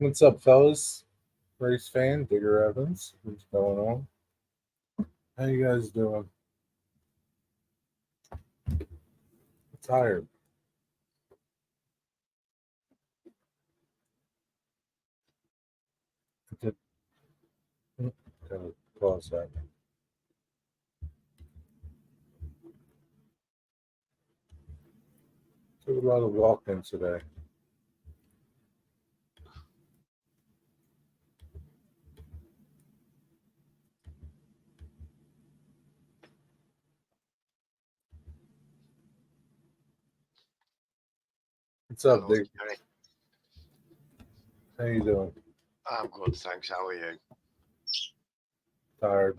What's up, fellas? Race fan, Digger Evans. What's going on? How you guys doing? Tired. Did- Gotta pause that. Did a lot of walking today. What's up, Hello, Dig? Jerry. How you doing? I'm good, thanks. How are you? Tired.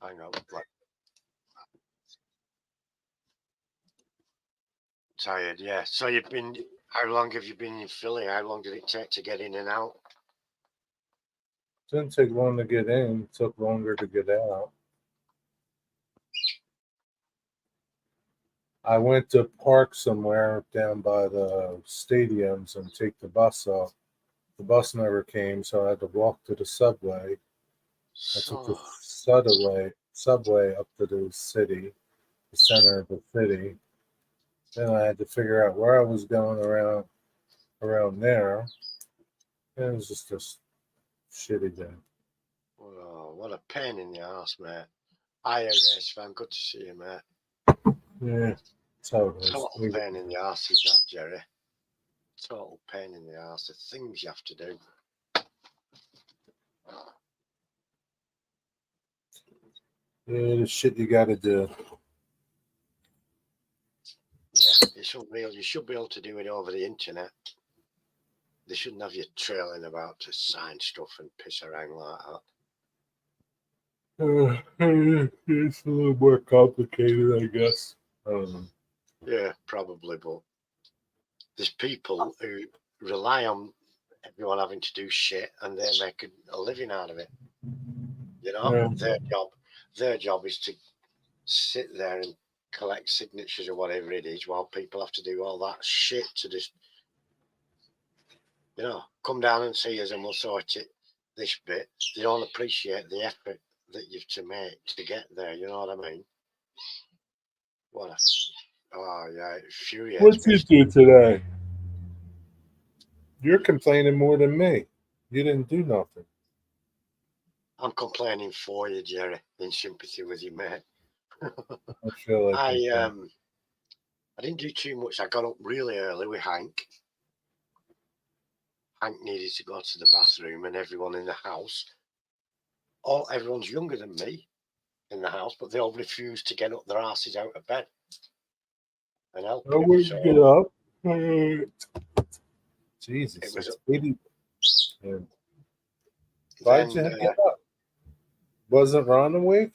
Hang on. Tired, yeah. So you've been, how long have you been in Philly? How long did it take to get in and out? Didn't take long to get in. Took longer to get out. I went to park somewhere down by the stadiums and take the bus up. The bus never came, so I had to walk to the subway. I took the So, subway up to the city, the center of the city. Then I had to figure out where I was going around there. And it was just a shitty day. oh, what a pain in the ass, mate. Hi, race fan. Good to see you, mate. Yeah, that's how it is. Total pain in the ass is that, Jerry. Total pain in the ass. The things you have to do. Yeah, the shit you got to do. Yeah, you should be able to do it over the internet. They shouldn't have you trailing about to sign stuff and piss around like that. It's a little more complicated, I guess. I don't know. Yeah, probably, but there's people who rely on everyone having to do shit and they make a living out of it. You know, Yeah. their job is to sit there and collect signatures or whatever it is while people have to do all that shit to just, come down and see us and we'll sort it this bit. They don't appreciate the effort that you've to make to get there. You know what I mean? What a, oh yeah, it infuriates What's me. you do today? You're complaining more than me. You didn't do nothing. I'm complaining for you, Jerry, in sympathy with you, mate. I feel like I complaining. um I didn't do too much. I got up really early with Hank. Hank needed to go to the bathroom, and everyone in the house, everyone's younger than me in the house, but they all refused to get up their asses out of bed and help I him. wouldn't get So up. it Jesus, was it's 80. Yeah. Why'd then, you get up? Wasn't Ron awake?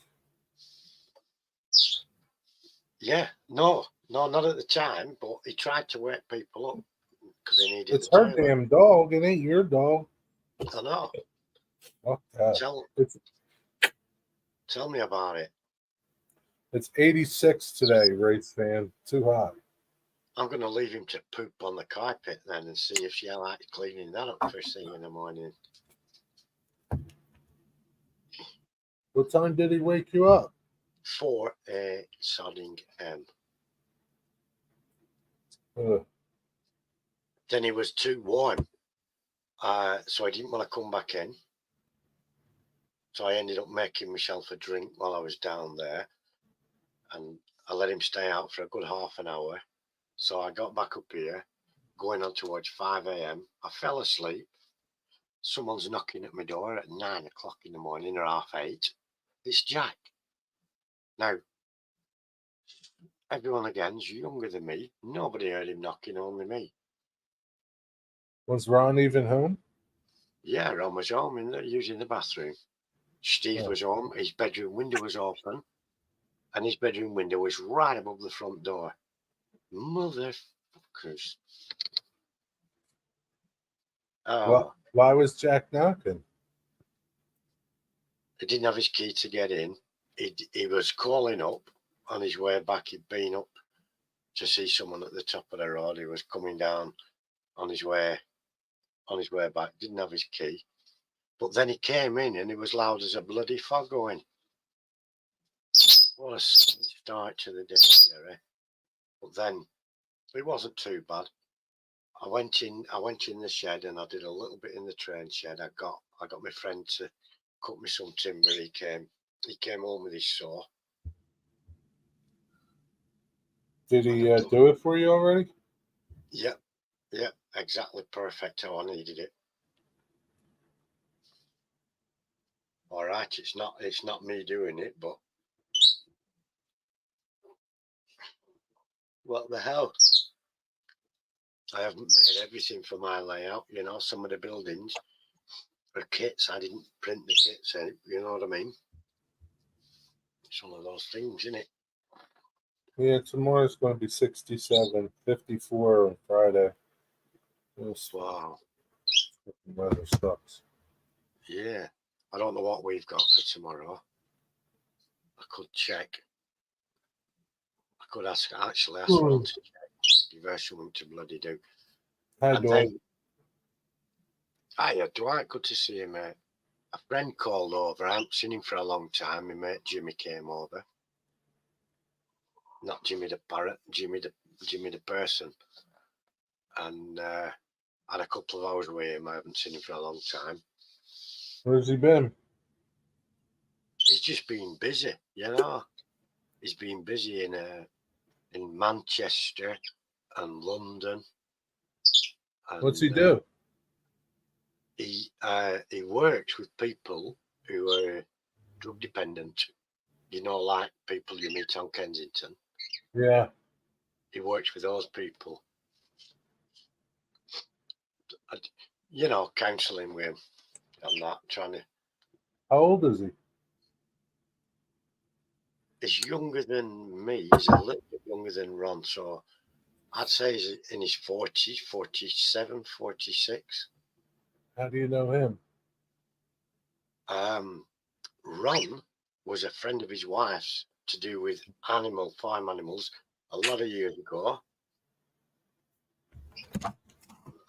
yeah, no, not at the time, but he tried to wake people up because he needed the It's her toilet. damn dog. It ain't your dog. I know. Fuck that. Tell It's tell me about it. it's 86 today, race fan. Too hot. I'm going to leave him to poop on the carpet then and see if she likes cleaning that up first thing in the morning. What time did he wake you up? For a sodding M. Ugh. Then he was too warm, so I didn't want to come back in. So I ended up making myself a drink while I was down there, and I let him stay out for a good half an hour. So I got back up here, going on towards 5 a.m. I fell asleep. Someone's knocking at my door at 9 o'clock in the morning or half 8. It's Jack. Now, everyone again's younger than me. Nobody heard him knocking, only me. Was Ron even home? Yeah, Ron was home using the bathroom. Steve Oh. was home. His bedroom window was open, and his bedroom window was right above the front door. Motherfuckers. What? Oh, Why was Jack knocking? he didn't have his key to get in. He was calling up on his way back. He'd been up to see someone at the top of the road. He was coming down on his way back. Didn't have his key, but then he came in and he was loud as a bloody fog going. What a start to the day, Jerry. But then it wasn't too bad. I went in the shed and I did a little bit in the train shed. I got my friend to cut me some timber. He came home with his saw. Did he do it for you already? Yep, exactly perfect how I needed it. All right, it's not me doing it, but what the hell? I haven't made everything for my layout. You know, some of the buildings are kits. I didn't print the kits, you know what I mean? It's one of those things, isn't it? Yeah, tomorrow's going to be 67, 54 on Friday. Wow. Weather sucks. Yeah. I don't know what we've got for tomorrow. I could check. I could actually ask Ron to check. Give her something to bloody do. Hi, Dwight. Hiya, Dwight. Good to see you, mate. A friend called over. I haven't seen him for a long time. My mate Jimmy came over. Not Jimmy the parrot, Jimmy the person. And had a couple of hours with him. I haven't seen him for a long time. Where's he been? He's just been busy, you know. He's been busy in Manchester and London. And, What's he do? He works with people who are drug dependent. You know, like people you meet on Kensington. Yeah. He works with those people. You know, counselling with him. I'm not trying to. How old is he? He's younger than me. He's a little bit younger than Ron. So I'd say he's in his 40s, 47, 46. How do you know him? Ron was a friend of his wife's to do with farm animals a lot of years ago.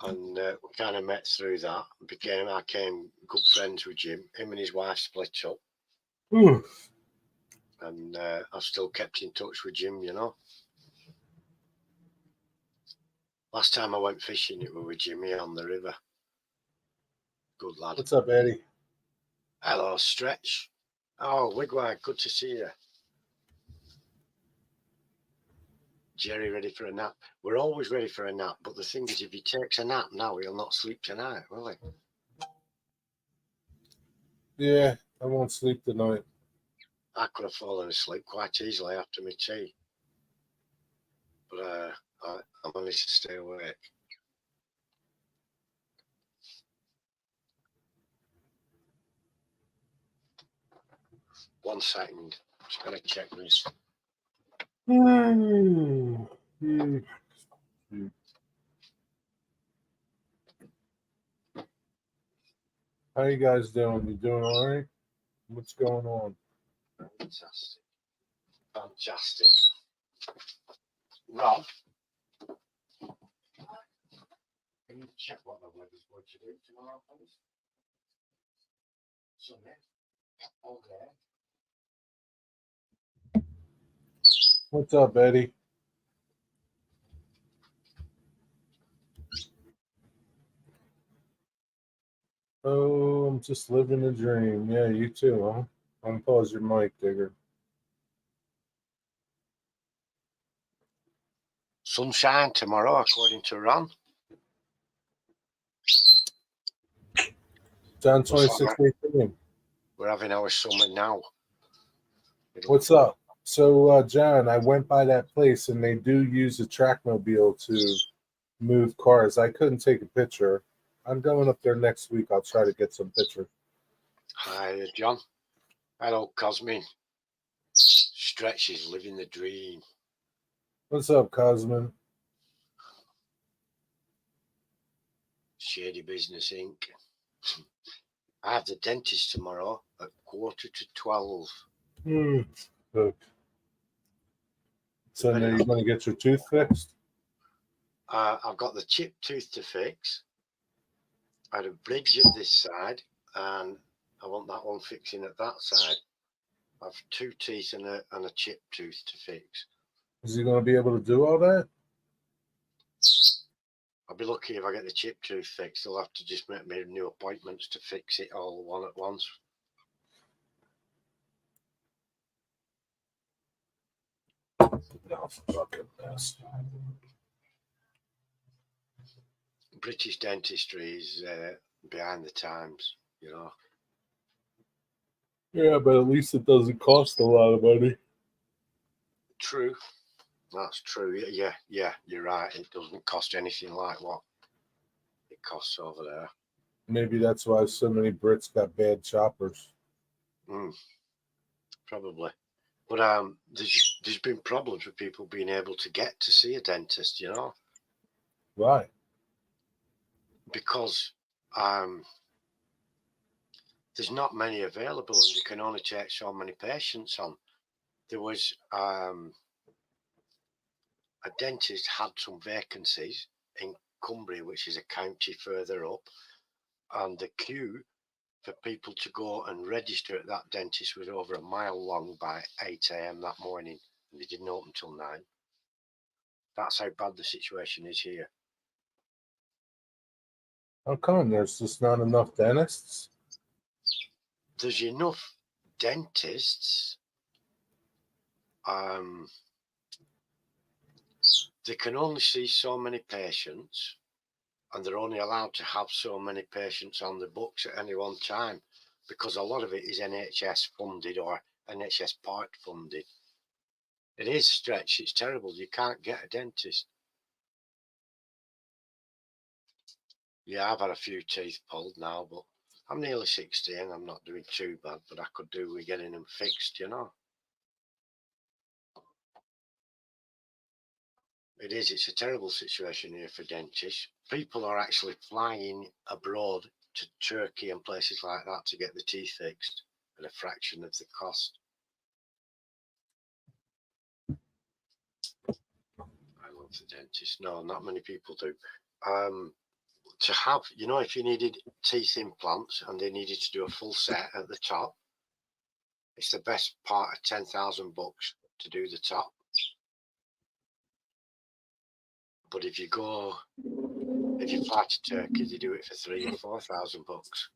And we kind of met through that. I became good friends with Jim. Him and his wife split up. Ooh. And I've still kept in touch with Jim, you know. Last time I went fishing, it was with Jimmy on the river. Good lad. What's up, Eddie? Hello, Stretch. Oh, Wigwag, good to see you. Jerry ready for a nap? We're always ready for a nap, but the thing is, if he takes a nap now, he'll not sleep tonight, will he? Yeah, I won't sleep tonight. I could have fallen asleep quite easily after my tea. But I managed to stay awake. One second. Just gotta check this. How you guys doing? You doing all right? What's going on? Fantastic. Rob, can you check what the weather's going to do tomorrow, please? Sunday. Okay. What's up, Eddie? Oh, I'm just living a dream. Yeah, you too, huh? Unpause your mic, Digger. Sunshine tomorrow, according to Ron. Down 26-18. We're having our summer now. What's up? So, John, I went by that place and they do use a trackmobile to move cars. I couldn't take a picture. I'm going up there next week. I'll try to get some pictures. Hi, John. Hello, Cosmin. Stretch is living the dream. What's up, Cosmin? Shady Business Inc. I have the dentist tomorrow at 11:45. Good. So now you're going to get your tooth fixed? I've got the chipped tooth to fix. I had a bridge at this side, and I want that one fixing at that side. I've 2 teeth and a chipped tooth to fix. Is he going to be able to do all that? I'll be lucky if I get the chipped tooth fixed. They'll have to just make me new appointments to fix it all one at once. No, fucking mess. British dentistry is behind the times, you know. Yeah, but at least it doesn't cost a lot of money. True. That's true. Yeah, you're right. It doesn't cost anything like what it costs over there. Maybe that's why so many Brits got bad choppers. Probably. But there's been problems with people being able to get to see a dentist, you know. Right. Because there's not many available, and you can only take so many patients on. There was a dentist had some vacancies in Cumbria, which is a county further up, and the queue for people to go and register at that dentist was over a mile long by 8 a.m. that morning, and they didn't open till 9. That's how bad the situation is here. How come there's just not enough dentists? There's enough dentists. They can only see so many patients, and they're only allowed to have so many patients on the books at any one time, because a lot of it is NHS funded or NHS part funded. It is stretched. It's terrible. You can't get a dentist. Yeah, I've had a few teeth pulled now, but I'm nearly 60 and I'm not doing too bad, but I could do with getting them fixed, you know. It's a terrible situation here for dentists. People are actually flying abroad to Turkey and places like that to get the teeth fixed at a fraction of the cost. I love the dentist. No, not many people do. To have, you know, if you needed teeth implants and they needed to do a full set at the top, it's the best part of 10,000 bucks to do the top. But if you fly to Turkey, they do it for 3,000 or 4,000 bucks.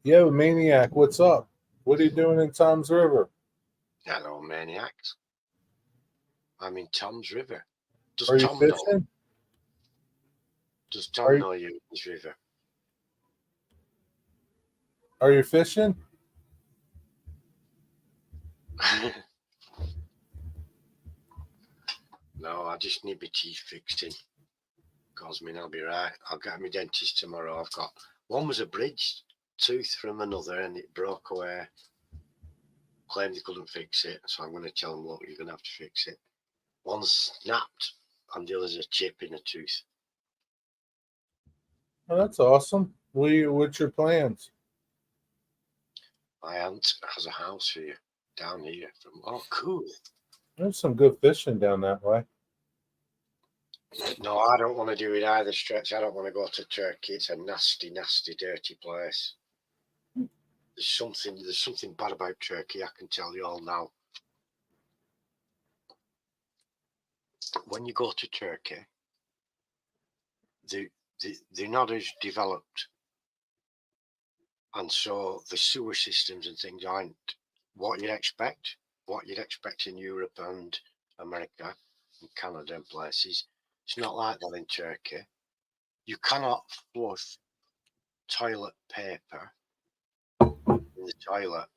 Yo, Maniac, what's up? What are you doing in Tom's River? Hello, maniacs. I'm in Tom's River. Does Are you Tom know? fishing? Does Tom know you in this river? Are you fishing? No, I just need my teeth fixing. Cosmin, I'll be right. I'll get my dentist tomorrow. I've got one was a bridge tooth from another and it broke away. Claimed they couldn't fix it, so I'm going to tell them, look, you're going to have to fix it. One's snapped and the other's a chip in a tooth. Oh, that's awesome. What's your plans? My aunt has a house here, down here. Cool. There's some good fishing down that way. No, I don't want to do it either, Stretch. I don't want to go to Turkey. It's a nasty, nasty, dirty place. There's something bad about Turkey, I can tell you all now. When you go to Turkey, they're not as developed. And so the sewer systems and things aren't what you'd expect in Europe and America and Canada and places. It's not like that in Turkey. You cannot flush toilet paper in the toilet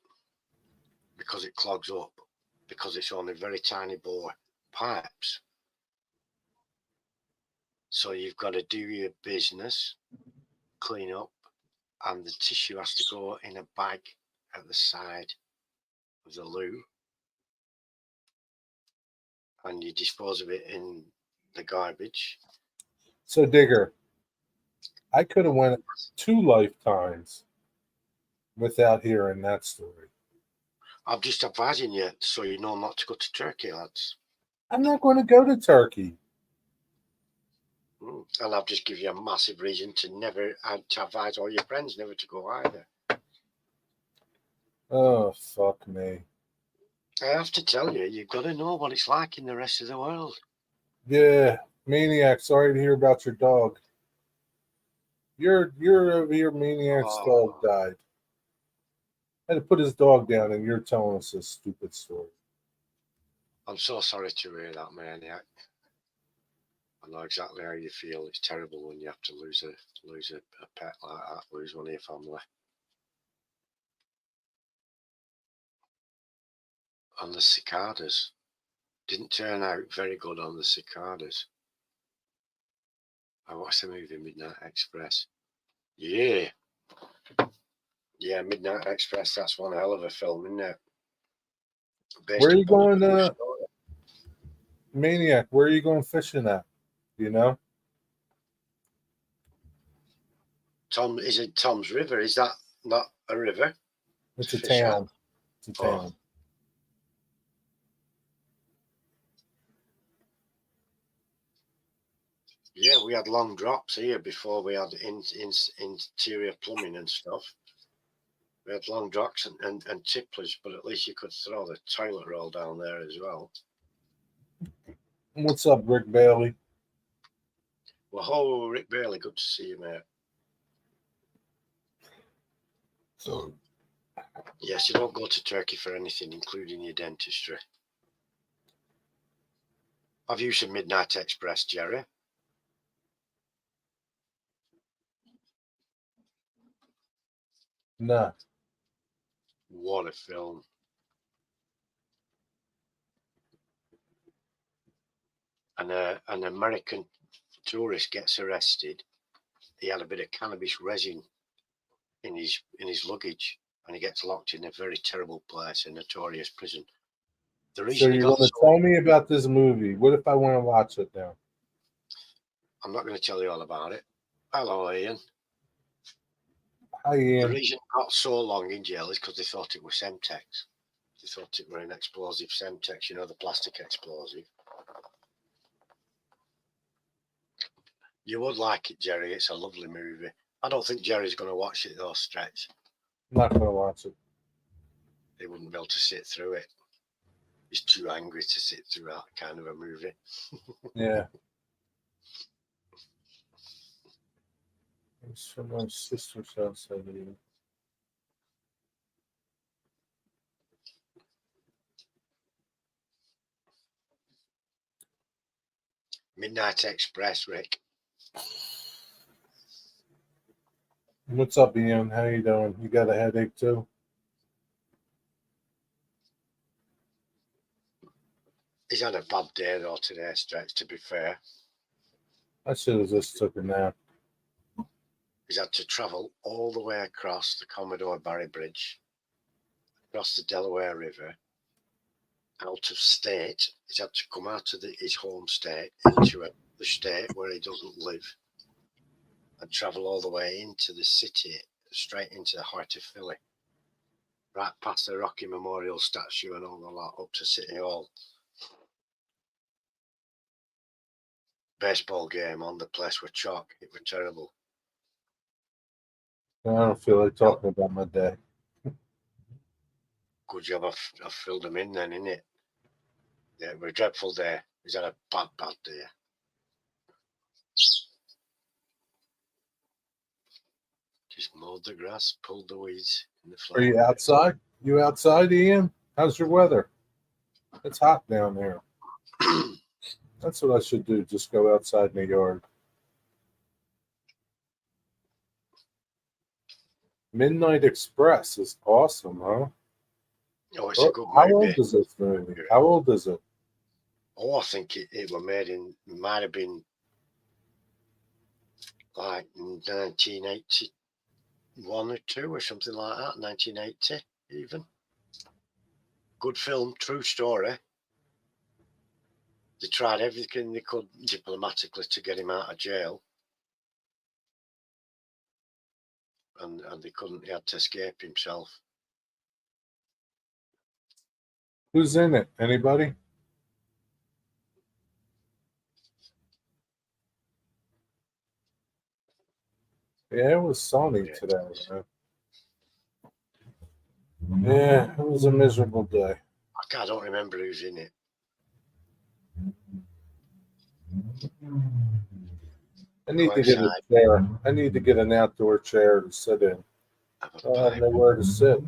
because it clogs up, because it's only very tiny bore pipes. So you've got to do your business, clean up, and the tissue has to go in a bag at the side of the loo, and you dispose of it in the garbage. So, Digger, I could have went 2 lifetimes without hearing that story. I'm just advising you so you know not to go to Turkey, lads. I'm not going to go to Turkey. And I've just given you a massive reason to never to advise all your friends never to go either. Oh, fuck me. I have to tell you, you've got to know what it's like in the rest of the world. Yeah, Maniac, sorry to hear about your dog. You're over here, Maniac's dog Oh, died. Had to put his dog down, and you're telling us this stupid story. I'm so sorry to hear that, Maniac. I know exactly how you feel. It's terrible when you have to lose a pet like that, lose one of your family. And the cicadas didn't turn out very good on the cicadas. I watched the movie Midnight Express. Yeah. Yeah, Midnight Express, that's one hell of a film, isn't it? Based Where are you upon a going, true story. Maniac? Where are you going fishing at? You know, Is it Tom's River? Is that not a river it's to a fish at? town. It's a Oh, town. yeah, we had long drops here before we had interior plumbing and stuff. We had long drops and tipplers, but at least you could throw the toilet roll down there as well. What's up, Rick Bailey? Well, oh, Rick Bailey, good to see you, mate. So, Yes, you don't go to Turkey for anything, including your dentistry. Have you seen Midnight Express, Jerry? nah. What a film. And an American tourist gets arrested. He had a bit of cannabis resin in his luggage, and he gets locked in a very terrible place, a notorious prison. The So reason he you're got going to so tell me about this movie? What if I want to watch it now? I'm not going to tell you all about it. Hello, Ian. Hi, The Ian. reason it got so long in jail is because they thought it was Semtex. They thought it were an explosive Semtex, you know, the plastic explosive. You would like it, Jerry. It's a lovely movie. I don't think Jerry's going to watch it though, Stretch. I'm not going to watch it. He wouldn't be able to sit through it. He's too angry to sit through that kind of a movie. Yeah. It's from my sister's house, I believe. Midnight Express, Rick. What's up, Ian? How you doing? You got a headache too? He's had a bad day though today, Stretch, to be fair. I should have just took a nap. He's had to travel all the way across the Commodore Barry Bridge, across the Delaware River, out of state. He's had to come out of his home state into the state where he doesn't live and travel all the way into the city, straight into the heart of Philly, right past the Rocky Memorial statue and all the lot up to City Hall. Baseball game on, the place were chalk. It was terrible. I don't feel like talking about my day. Good job I've filled them in then, innit? Yeah, it was a dreadful day. He's had a bad day. Just mowed the grass, pulled the weeds in the Are you flower bed. outside? You outside, Ian? How's your weather? It's hot down there. That's what I should do. Just go outside in the yard. Midnight Express is awesome, huh? Oh, it's a good How movie. old is this movie? How old is it? Oh, I think it was made in, might have been like 1981 or 2 or something like that, 1980 even. Good film, true story. They tried everything they could diplomatically to get him out of jail. And they couldn't, he had to escape himself. Who's in it? Anybody? Yeah, it was sunny Yeah. today, man. Yeah, it was a miserable day. I don't remember who's in it. I Go need to get a outside, chair. I need to get an outdoor chair to sit in. have a I have pipe. nowhere to sit.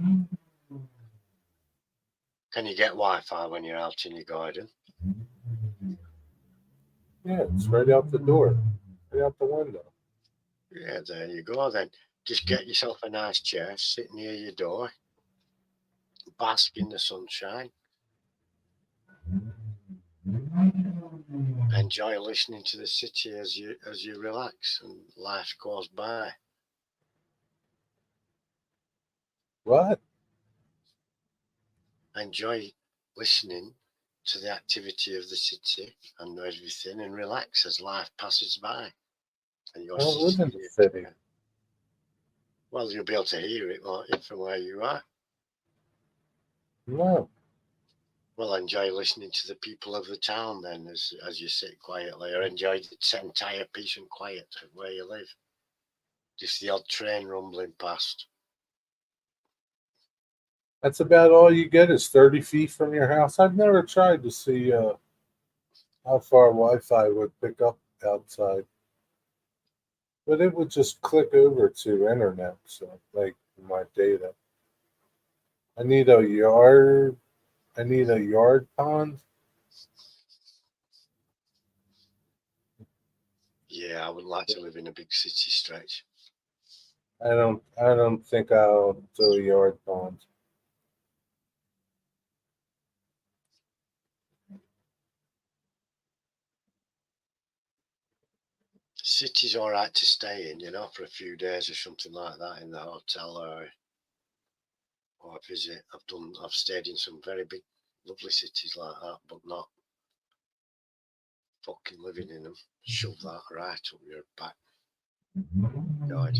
Can you get Wi-Fi when you're out in your garden? Yeah, it's right out the door, right out the window. Yeah, there you go then. Just get yourself a nice chair, sit near your door, bask in the sunshine, enjoy listening to the city as you relax and life goes by. What? Enjoy listening to the activity of the city and everything and relax as life passes by. And I you're don't live sitting in the here. city. Well, you'll be able to hear it, won't you, from where you are? No. Well, enjoy listening to the people of the town then as you sit quietly, or enjoy the entire peace and quiet of where you live. Just the odd train rumbling past. That's about all you get is 30 feet from your house. I've never tried to see how far Wi-Fi would pick up outside, but it would just click over to internet, so like my data. I need a yard. I need a yard pond. Yeah, I would like to live in a big city stretch. I don't think I'll do a yard pond. City's all right to stay in, for a few days or something like that in the hotel or visit. I've stayed in some very big, lovely cities like that, but not fucking living in them. Shove that right up your back. God.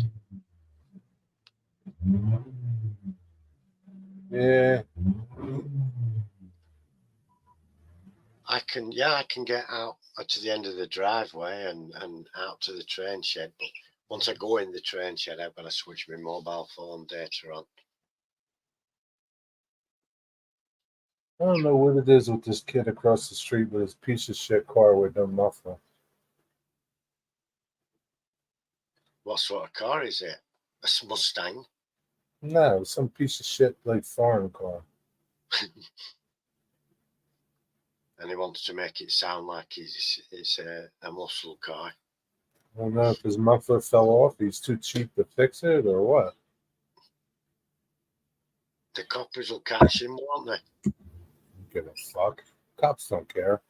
Yeah. I can get out to the end of the driveway and out to the train shed, but once I go in the train shed, I've got to switch my mobile phone data on. I don't know what it is with this kid across the street with his piece of shit car with no muffler. What sort of car is it? A Mustang? No, some piece of shit like foreign car. And he wants to make it sound like it's a muscle car. I don't know if his muffler fell off. He's too cheap to fix it or what. The coppers will catch him, won't they? Give a fuck. Cops don't care.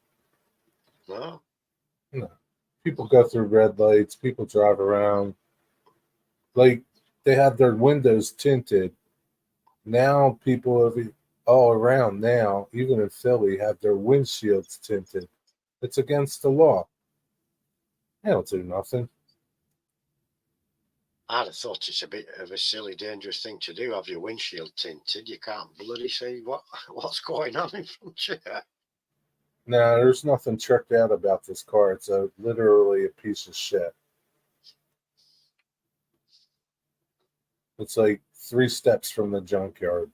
No. No. People go through red lights. People drive around. Like they have their windows tinted. Now people all around now, even in Philly, have their windshields tinted. It's against the law. They don't do nothing. I'd have thought it's a bit of a silly, dangerous thing to do. Have your windshield tinted. You can't bloody see what's going on in front of you. No, there's nothing tricked out about this car. It's literally a piece of shit. It's like 3 steps from the junkyard.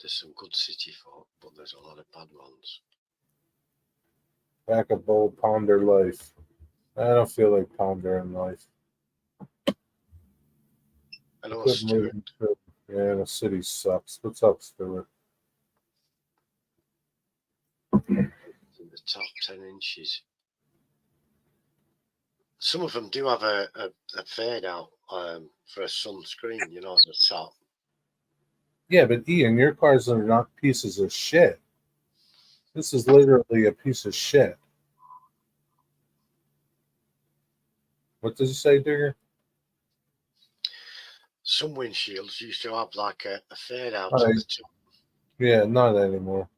There's some good city folk, but there's a lot of bad ones. Back of bold ponder life. I don't feel like pondering life. Hello, Couldn't live Stuart. in Philly. Yeah, the city sucks. What's up, Stuart? In the top 10 inches. Some of them do have a fade out for a sunscreen, at the top. Yeah, but Ian, your cars are not pieces of shit. This is literally a piece of shit. What does it say, Digger? Some windshields used to have like a fade out All at right. the top. Yeah, not anymore.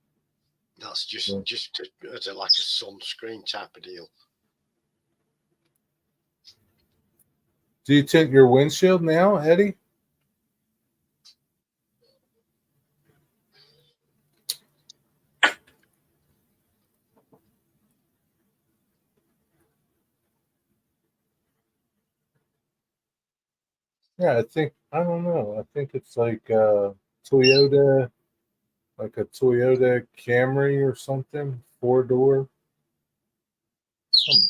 That's Yeah. just as like a sunscreen type of deal. Do you tint your windshield now, Eddie? Yeah, I don't know. I think it's like Toyota, like a Toyota Camry or something, 4 door, some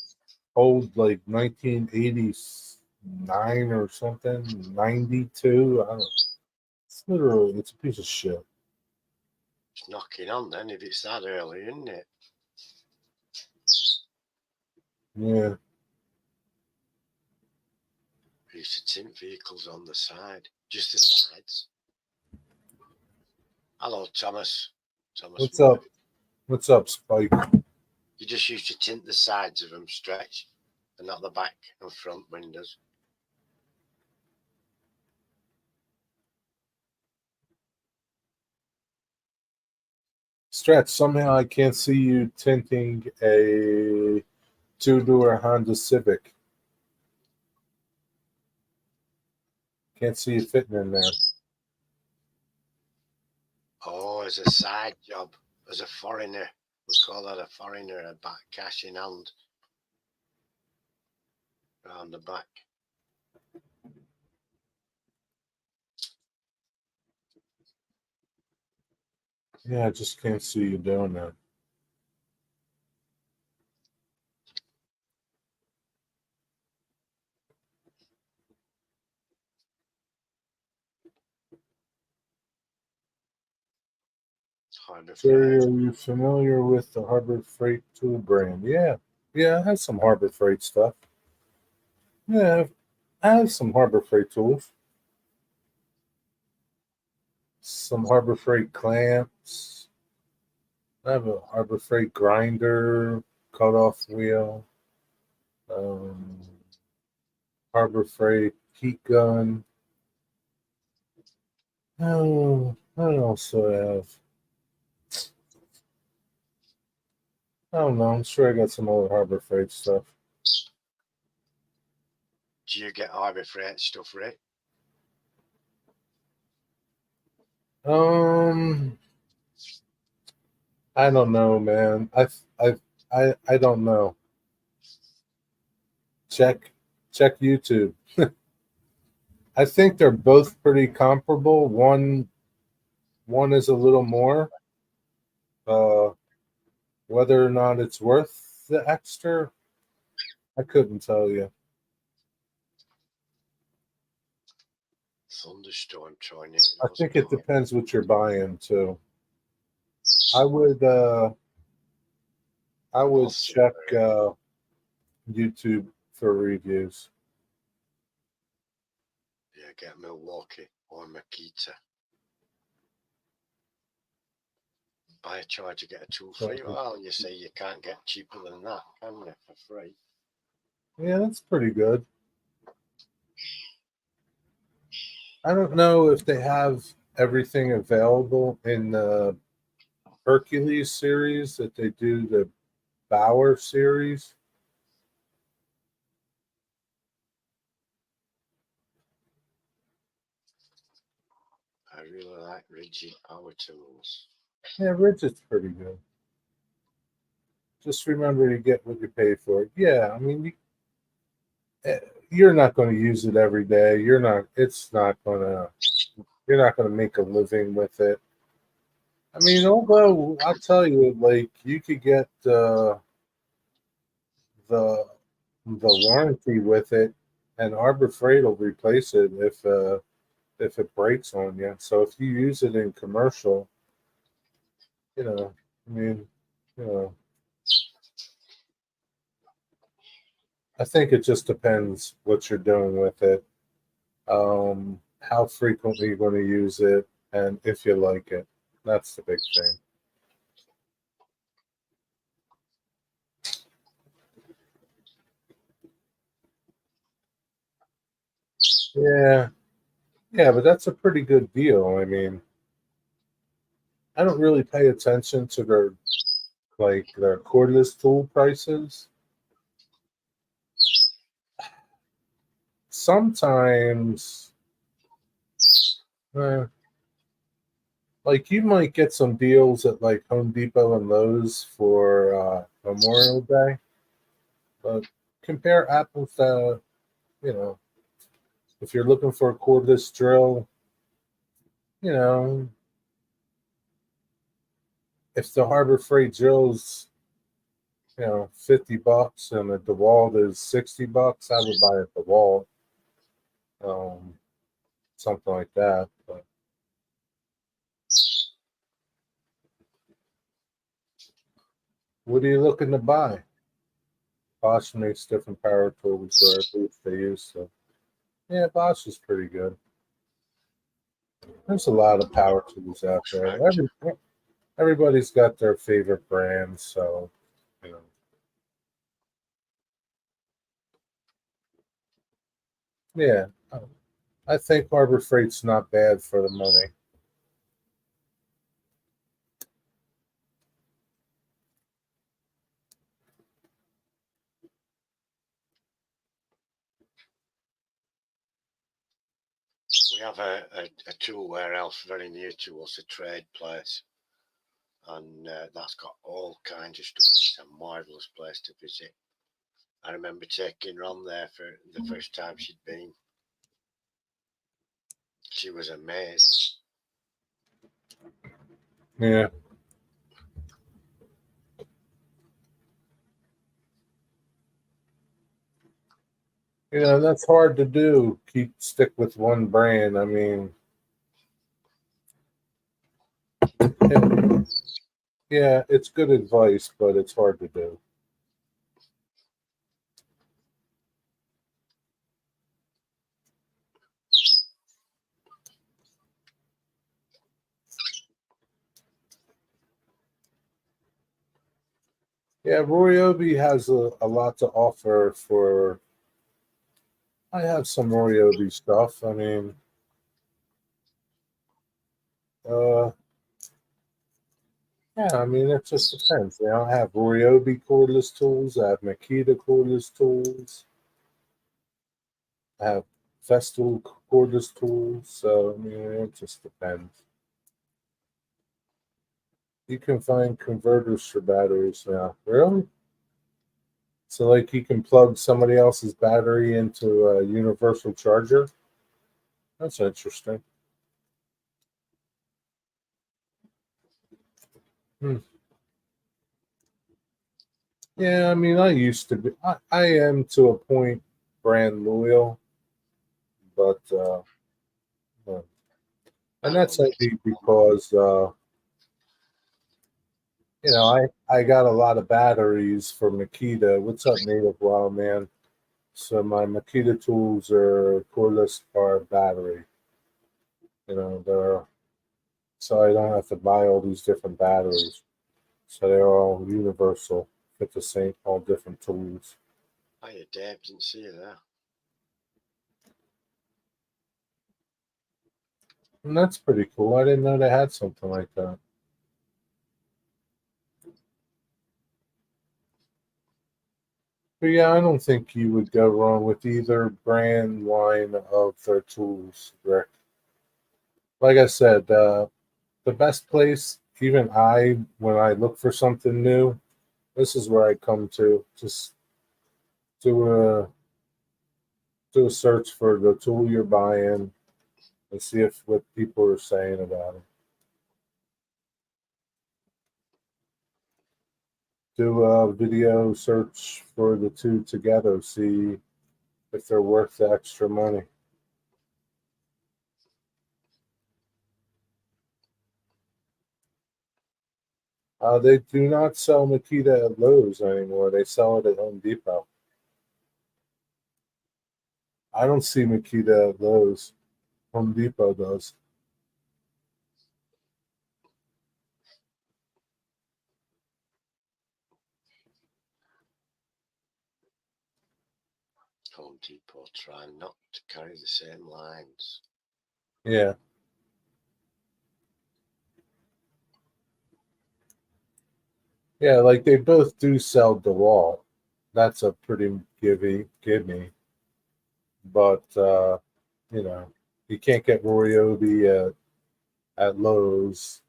old like 1989 or something, 92. I don't. It's a piece of shit. It's knocking on then if it's that early, isn't it? Yeah. We used to tint vehicles on the side, just the sides. Hello, Thomas. Thomas What's Murray. up? What's up, Spike? You just used to tint the sides of them stretch and not the back and front windows. Stretch, somehow I can't see you tinting a 2 door Honda Civic. Can't see you fitting in there. Oh, as a side job, as a foreigner. We call that a foreigner, a back cash in hand. Around the back. Yeah, I just can't see you doing that. Jerry, are you familiar with the Harbor Freight tool brand? Yeah. Yeah, I have some Harbor Freight stuff. Yeah, I have some Harbor Freight tools. Some Harbor Freight clamps. I have a Harbor Freight grinder, cutoff wheel, um, Harbor Freight heat gun. Oh, what else do I have? I don't know. I'm sure I got some other Harbor Freight stuff. Do you get Harbor Freight stuff, Rick? Um, I don't know, man. I don't know. Check, check YouTube. I think they're both pretty comparable. One is a little more. Uh, whether or not it's worth the extra, I couldn't tell you. Thunderstorm tornadoes. I think it depends what you're buying too. I would uh I would check YouTube for reviews. Yeah, get Milwaukee or Makita. Buy a charger, get a tool free. Well, you say you can't get cheaper than that, can you, for free? Yeah, that's pretty good. I don't know if they have everything available in the Hercules series that they do the Bauer series. I really like Ridgey power tools. Yeah, Ridget's pretty good. Just remember to get what you pay for. Yeah, I mean, you're not going to use it every day. You're not. It's not going to. You're not going to make a living with it. I mean, although I'll tell you, like you could get the warranty with it, and Harbor Freight will replace it if it breaks on you. So if you use it in commercial, you know, I mean, you know, I think it just depends what you're doing with it, how frequently you're going to use it, and if you like it. That's the big thing. Yeah, yeah, but that's a pretty good deal. I mean, I don't really pay attention to their cordless tool prices. Sometimes, eh, like you might get some deals at like Home Depot and Lowe's for Memorial Day, but compare apples to, you know, if you're looking for a cordless drill, you know, if the Harbor Freight drill's, $50 and the DeWalt is $60, I would buy a DeWalt, um, something like that. But what are you looking to buy? Bosch makes different power tools, or at least they used to. Yeah, Bosch is pretty good. There's a lot of power tools out there. Everybody's got their favorite brand, so you know. Yeah, I think Harbor Freight's not bad for the money. We have a tool warehouse very near to us, a trade place, and that's got all kinds of stuff. It's a marvelous place to visit. I remember taking her on there for the first time she'd been. She was amazed. Yeah. That's hard to do. Stick with one brand. I mean, yeah, it's good advice, but it's hard to do. Yeah, Ryobi has a lot to offer for. I have some Ryobi stuff. I mean, uh, yeah, I mean, it just depends. I have Ryobi cordless tools. I have Makita cordless tools. I have Festool cordless tools. So, I mean, it just depends. You can find converters for batteries now. Really? So, like, you can plug somebody else's battery into a universal charger? That's interesting. Hmm. Yeah, I mean, I used to be. I am to a point brand loyal, but uh, and that's I think because I got a lot of batteries for Makita. What's up, Native Wild Man? So my Makita tools are cordless car battery. They're so I don't have to buy all these different batteries. So they're all universal, fit the same, all different tools. Hiya, Dave. Didn't see you there. And that's pretty cool. I didn't know they had something like that. But yeah, I don't think you would go wrong with either brand line of their tools, Rick. Like I said, the best place, even when I look for something new, this is where I come to. Just do a do a search for the tool you're buying and see if what people are saying about it. Do a video search for the two together, see if they're worth the extra money. They do not sell Makita at Lowe's anymore. They sell it at Home Depot. I don't see Makita at Lowe's. Home Depot does. Home Depot trying not to carry the same lines. Yeah. Yeah, like they both do sell DeWalt. That's a pretty gimme. But you know, you can't get Ryobi at Lowe's.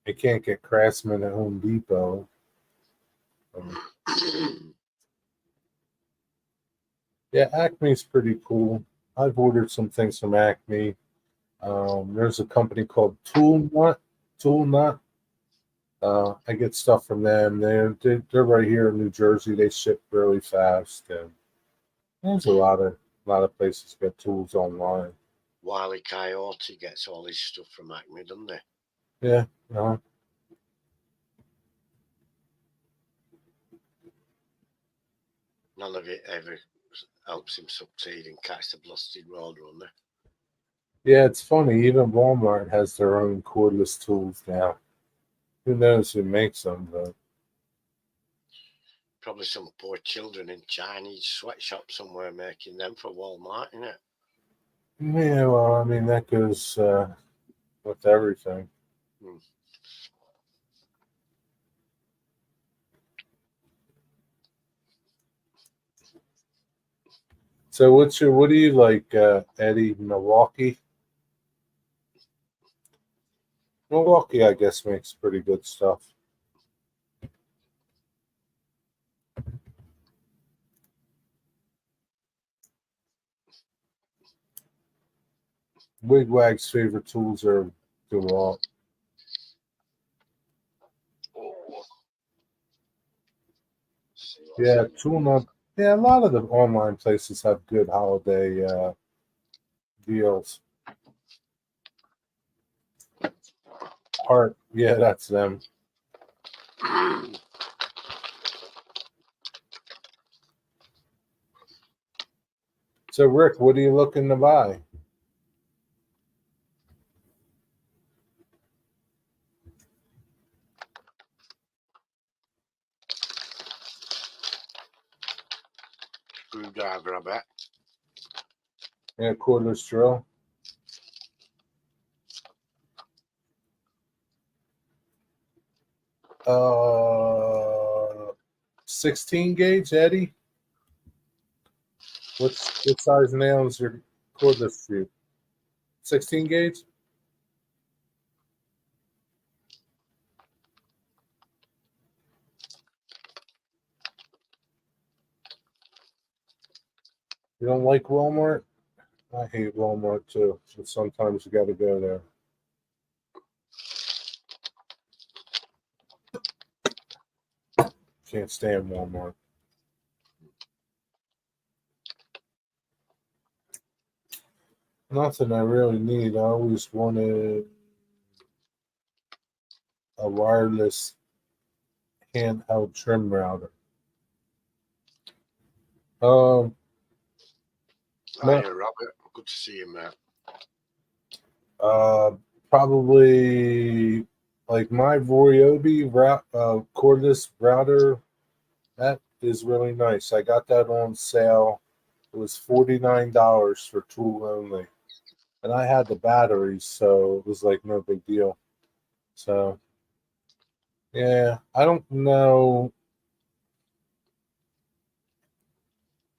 You can't get Craftsman at Home Depot. Um, Yeah, Acme's pretty cool. I've ordered some things from Acme. There's a company called Tool Nut. Tool Nut. I get stuff from them. They're right here in New Jersey. They ship really fast, and there's a lot of places to get tools online. Wiley Coyote gets all his stuff from Acme, doesn't he? Yeah, no, None of it ever helps him succeed and catch the blasted road runner. yeah. It's funny. Even Walmart has their own cordless tools now. Who knows who makes them? But Probably some poor children in Chinese sweatshop somewhere making them for Walmart, isn't it? yeah, well, I mean that goes with everything. Hmm. So what do you like, Eddie? Milwaukee? Milwaukee, I guess, makes pretty good stuff. Wigwag's favorite tools are DeWalt. Oh, Yeah, tool up. Yeah, a lot of the online places have good holiday deals. Heart, yeah, that's them. So, Rick, what are you looking to buy? Screwdriver, I bet. Yeah, cordless drill. 16 gauge, Eddie. What size nail is your cordless shoe? 16 gauge. You don't like Walmart? I hate Walmart too. But sometimes you got to go there. Can't stand Walmart. Nothing I really need. I always wanted a wireless handheld trim router. Um, no, Hiya, Robert. Good to see you, mate. uh, probably like my Voriobi cordless router. That is really nice. I got that on sale. It was $49 for tool only, and I had the batteries, so it was like no big deal. So yeah, I don't know.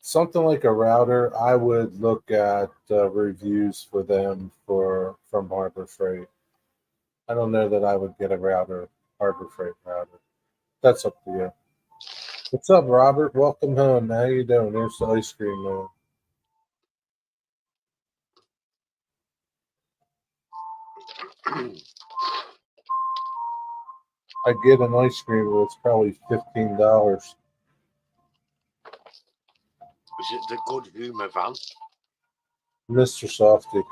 Something like a router, I would look at reviews for them for from Harbor Freight. I don't know that I would get a router, Harbor Freight router. That's up to you. What's up, Robert? Welcome home. How you doing? There's the ice cream man. I get an ice cream, but it's probably $15. Is it the good humour van? Mr. Softy.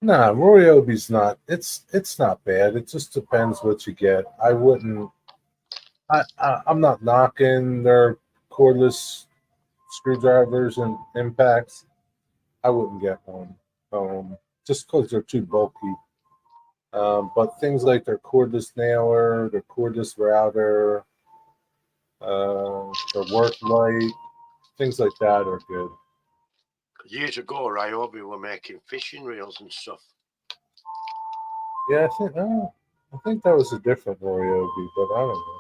Nah, Roy Obi's not. It's not bad. It just depends what you get. I wouldn't. I'm not knocking their cordless screwdrivers and impacts. I wouldn't get one, just because they're too bulky. But things like their cordless nailer, their cordless router, their work light, things like that are good. Years ago, Ryobi were making fishing reels and stuff. Yeah, I think that was a different Moriobi, but I don't know.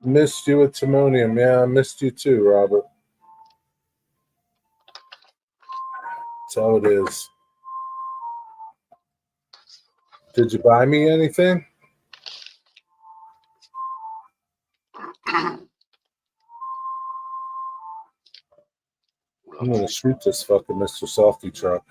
Missed you at Timonium. Yeah, I missed you too, Robert. That's how it is. Did you buy me anything? I'm gonna shoot this fucking Mr. Softy truck.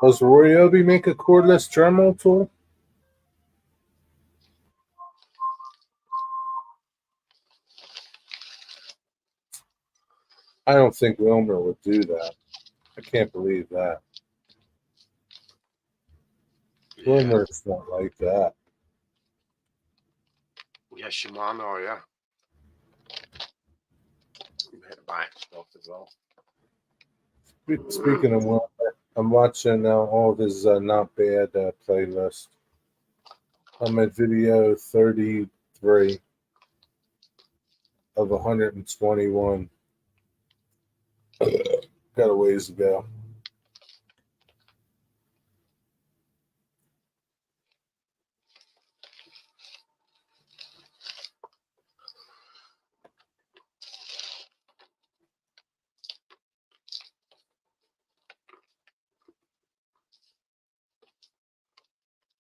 Does Ryobi make a cordless Dremel tool? I don't think Wilmer would do that. I can't believe that. Yeah. Wilmer's not like that. Yeah, Shimano, yeah. You made a bike stuff as well. Speaking of Wilmer, I'm watching now all of his not bad playlist. I'm at video 33 of 121. Got a ways to go.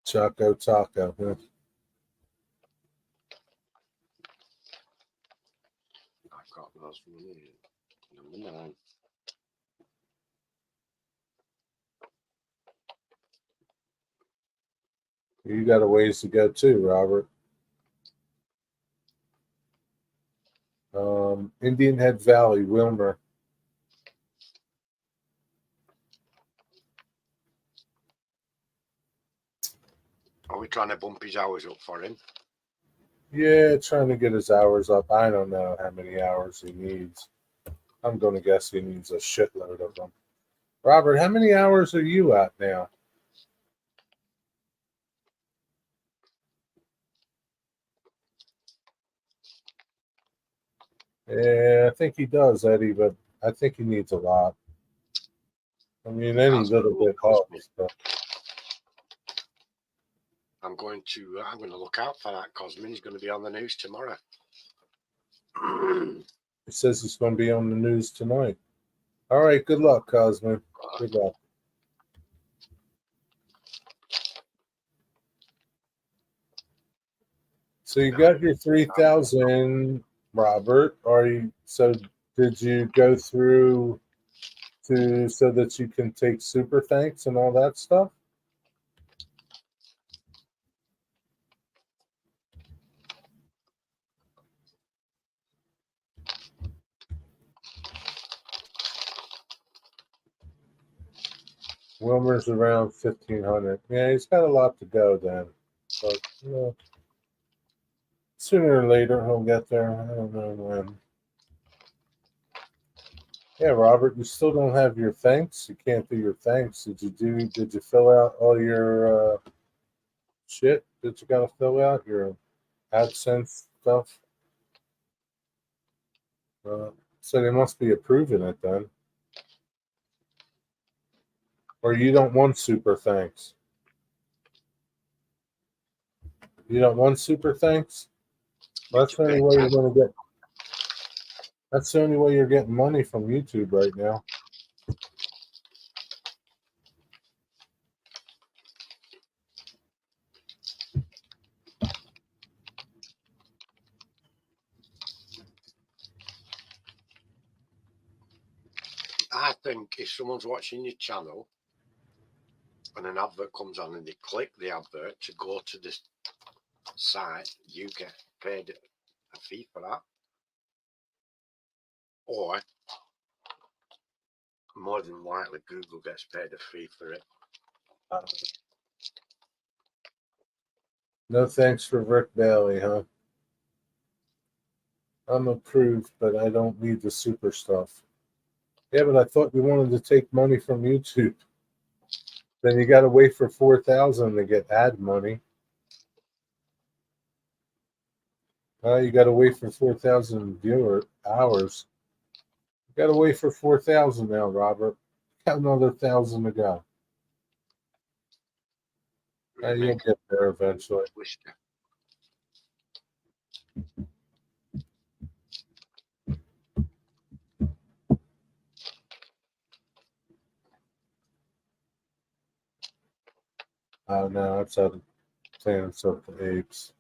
Choco Taco. Huh? I've got those money. Number 9. You got a ways to go too, Robert. Indian Head Valley, Wilmer. Are we trying to bump his hours up for him? Yeah, trying to get his hours up. I don't know how many hours he needs. I'm going to guess he needs a shitload of them. Robert, how many hours are you at now? Yeah, I think he does, Eddie, but I think he needs a lot. I mean, any That's little cool. bit helps. But I'm going to look out for that. Cosmin. He's going to be on the news tomorrow. he says he's going to be on the news tonight. All right, good luck, Cosmo. Good luck. So you got your 3,000, Robert. Did you go through so that you can take super thanks and all that stuff? Wilmer's around 1,500. Yeah, he's got a lot to go then. But sooner or later he'll get there. I don't know when. Yeah, Robert, you still don't have your thanks. You can't do your thanks. Did you fill out all your shit that you gotta fill out? Your AdSense stuff? So they must be approving it then. Or you don't want super thanks. You don't want super thanks? Well, that's the only way you're gonna get. That's the only way you're getting money from YouTube right now. I think if someone's watching your channel and an advert comes on and they click the advert to go to this site, you get paid a fee for that. Or more than likely Google gets paid a fee for it. No thanks for Rick Bailey, huh? I'm approved, but I don't need the super stuff. Yeah, but I thought you wanted to take money from YouTube. Then you got to wait for 4,000 to get ad money. You got to wait for 4,000 viewer hours. You got to wait for 4,000 now, Robert. Got another 1,000 to go. You'll get there eventually. Twister. Oh no, that's out of Planets of the Apes.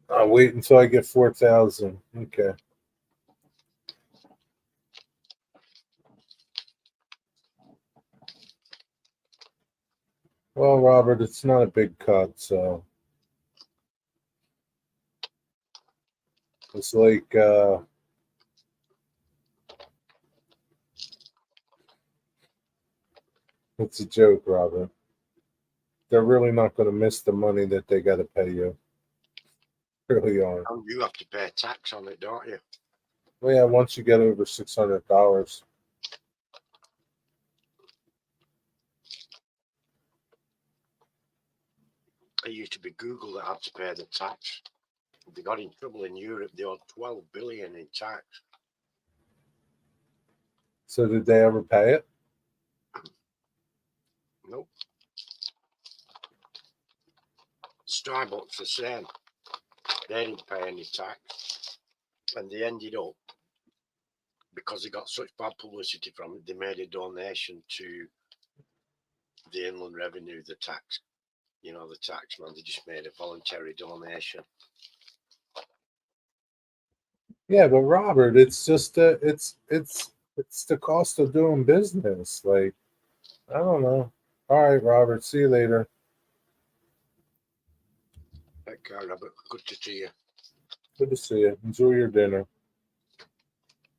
I'll wait until I get 4,000. Okay. Well, Robert, it's not a big cut, so it's like it's a joke, Robert. They're really not going to miss the money that they got to pay you. Really aren't. And you have to pay tax on it, don't you? Well, yeah, once you get over $600. It used to be Google that had to pay the tax. They got in trouble in Europe. They owed 12 billion in tax. So did they ever pay it? Nope. Starbucks the same. They didn't pay any tax, and they ended up, because they got such bad publicity from it, they made a donation to the Inland Revenue, the tax, the tax man. They just made a voluntary donation. Yeah, but Robert, it's just it's the cost of doing business. Like, I don't know. All right, Robert. See you later. Take care, Robert. Good to see you. Good to see you. Enjoy your dinner.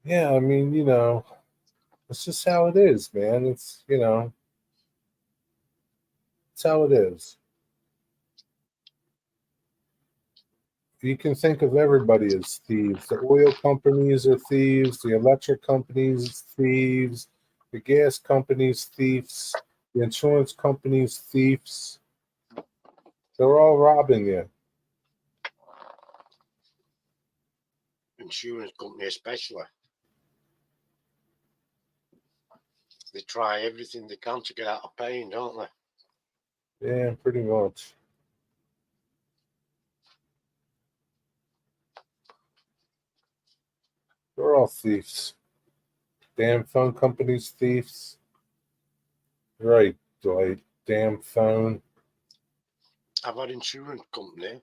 Yeah, I mean, it's just how it is, man. It's it's how it is. You can think of everybody as thieves. The oil companies are thieves. The electric companies thieves. The gas companies thieves. The insurance companies thieves. They're all robbing you. Insurance company especially. They try everything they can to get out of paying, don't they? Yeah, pretty much. They're all thieves. Damn phone companies thieves. Right, Dwight. Damn phone. I've had insurance company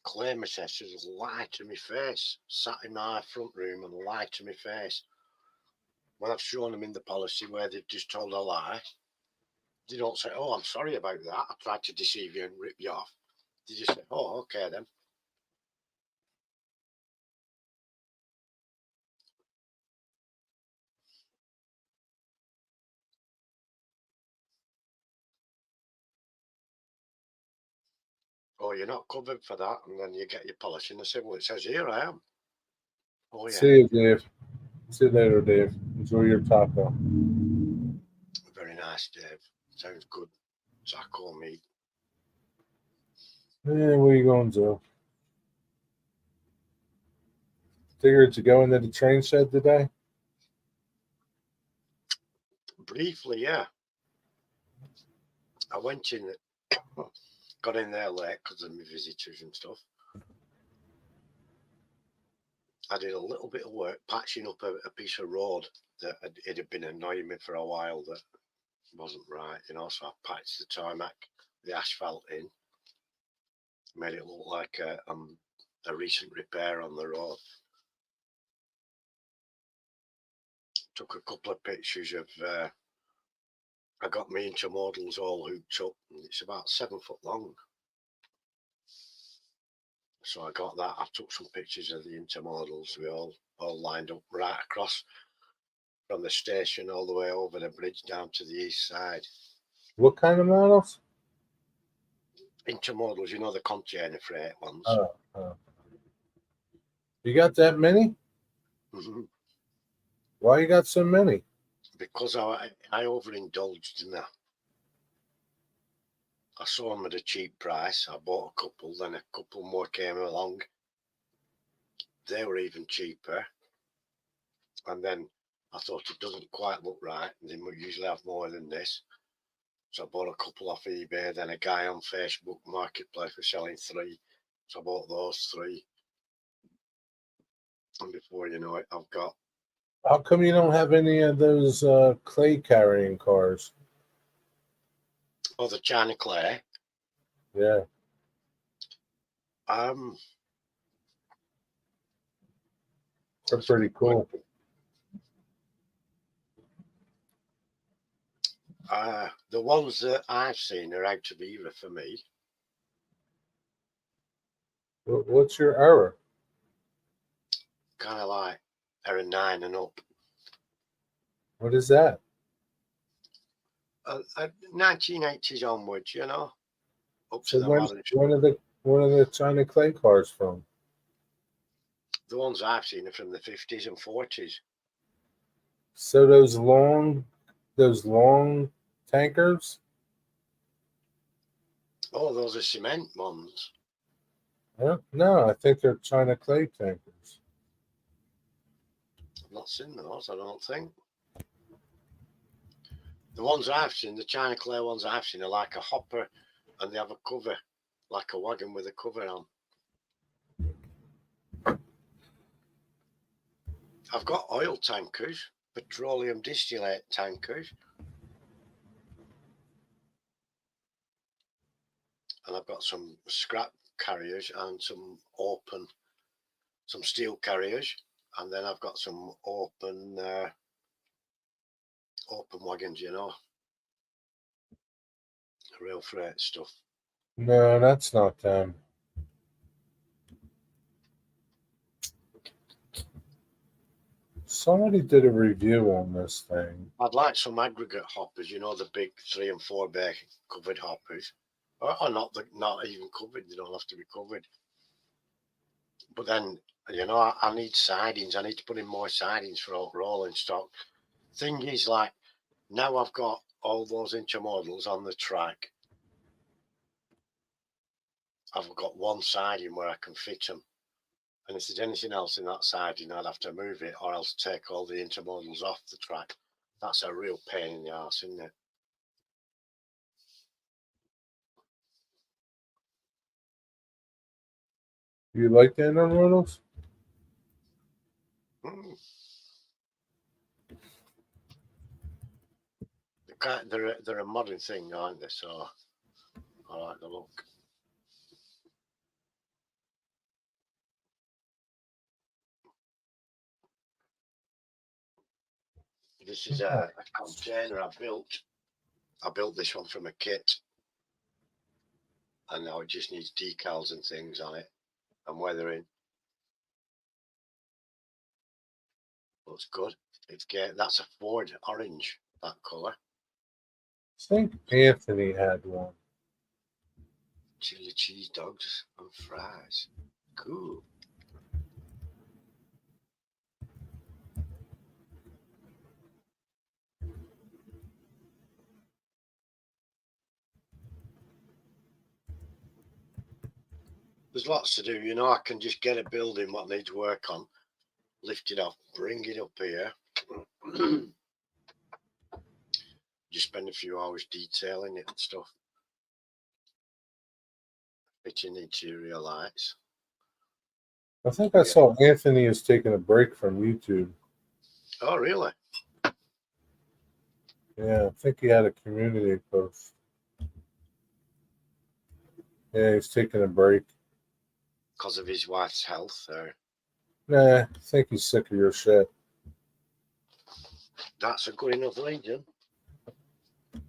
claim assessors lie to my face, sat in my front room and lie to my face. When I've shown them in the policy where they've just told a lie, they don't say, "Oh, I'm sorry about that. I tried to deceive you and rip you off." They just say, "Oh, okay then." "Oh, you're not covered for that," and then you get your policy and they say, "Well, it says here I am." "Oh yeah." See you, Dave. See you later, Dave. Enjoy your taco. "Very nice, Dave. Sounds good. Taco meat." Yeah, what are you going to do? Figured to go into the train shed today? Briefly, yeah. I went in, got in there late because of my visitors and stuff. I did a little bit of work patching up a piece of road that it had been annoying me for a while that wasn't right, so I patched the tarmac, the asphalt in, made it look like a recent repair on the road. Took a couple of pictures of I got my intermodals all hooked up, and it's about 7 foot long. So I got that. I took some pictures of the intermodals. We all lined up right across from the station all the way over the bridge down to the east side. What kind of models? Intermodals, the container freight ones. You got that many? Mhm. Why you got so many? because I overindulged in that. I saw them at a cheap price. I bought a couple, then a couple more came along. They were even cheaper. And then I thought it doesn't quite look right. They usually have more than this. So I bought a couple off eBay. Then a guy on Facebook Marketplace was selling 3. So I bought those 3. And before you know it, I've got... How come you don't have any of those clay carrying cars? Oh, the China clay. Yeah. They're pretty cool. The ones that I've seen are out of era for me. What's your error? Kind of like era 9 and up. What is that? 1980s onwards, you know, up to So the when's modern. one of the China clay cars from? The ones I've seen are from the 50s and 40s. So those long tankers? Oh, those are cement ones. Huh? No, I think they're China clay tankers. I've not seen those, I don't think. The ones I've seen, the China clay ones I've seen, are like a hopper, and they have a cover, like a wagon with a cover on. I've got oil tankers, petroleum distillate tankers, and I've got some scrap carriers and some steel carriers, and then I've got some open wagons, you know, real freight stuff. No, that's not them. Somebody did a review on this thing. I'd like some aggregate hoppers, you know, the big 3 and 4 bay covered hoppers, or not even covered. They don't have to be covered. But then, you know, I need sidings. I need to put in more sidings for rolling stock. Thing is, like, now I've got all those intermodals on the track. I've got one siding where I can fit them. And if there's anything else in that siding, I'd have to move it or else take all the intermodals off the track. That's a real pain in the arse, isn't it? You like the intermodals? They're a modern thing, aren't they? So I like the look. This is a container I built. I built this one from a kit, and now it just needs decals and things on it and weathering. Looks good. That's a Ford orange, that colour. I think Anthony had one. Chili cheese dogs and fries. Cool. There's lots to do, you know. I can just get a building what needs work on, lift it off, bring it up here. Just spend a few hours detailing it and stuff. Fitting interior lights. I think I saw Anthony is taking a break from YouTube. Oh, really? Yeah, I think he had a community post. Yeah, he's taking a break. Because of his wife's health, or? Nah, I think he's sick of your shit. That's a good enough reason.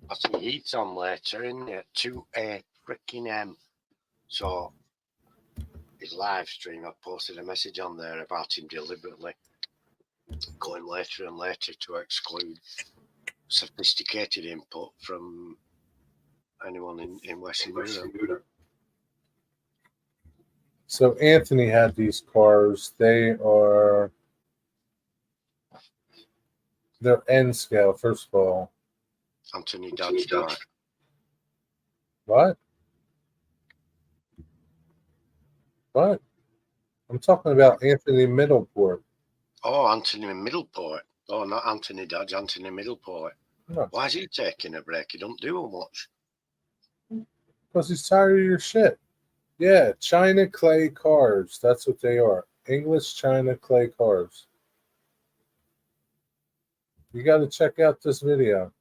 I see Heath's on later, isn't it? 2A freaking M. So his live stream, I posted a message on there about him deliberately going later and later to exclude sophisticated input from anyone in Western Europe. So Anthony had these cars. They are their N scale, first of all. Anthony Dodge died. What? What? I'm talking about Anthony Middleport. Oh, Anthony Middleport. Oh, not Anthony Dodge, Anthony Middleport. No, Why is he taking a break? He don't do much. because he's tired of your shit. Yeah, China clay cars. That's what they are. English China clay cars. You got to check out this video.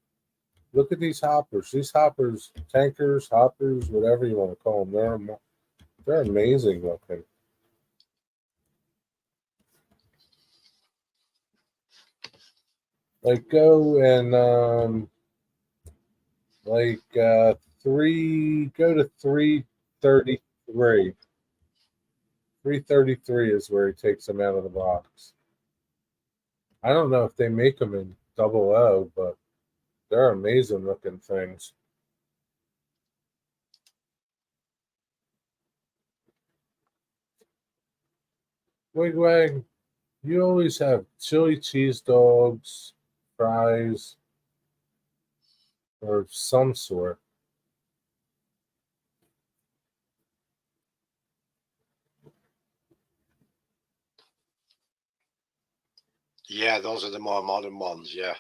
Look at these hoppers. These hoppers, tankers, hoppers, whatever you want to call them. They're amazing looking. Like go and go to 333. 333 is where he takes them out of the box. I don't know if they make them in double O, but they're amazing looking things. Wigwag, you always have chili cheese dogs, fries, or some sort. Yeah, those are the more modern ones. Yeah.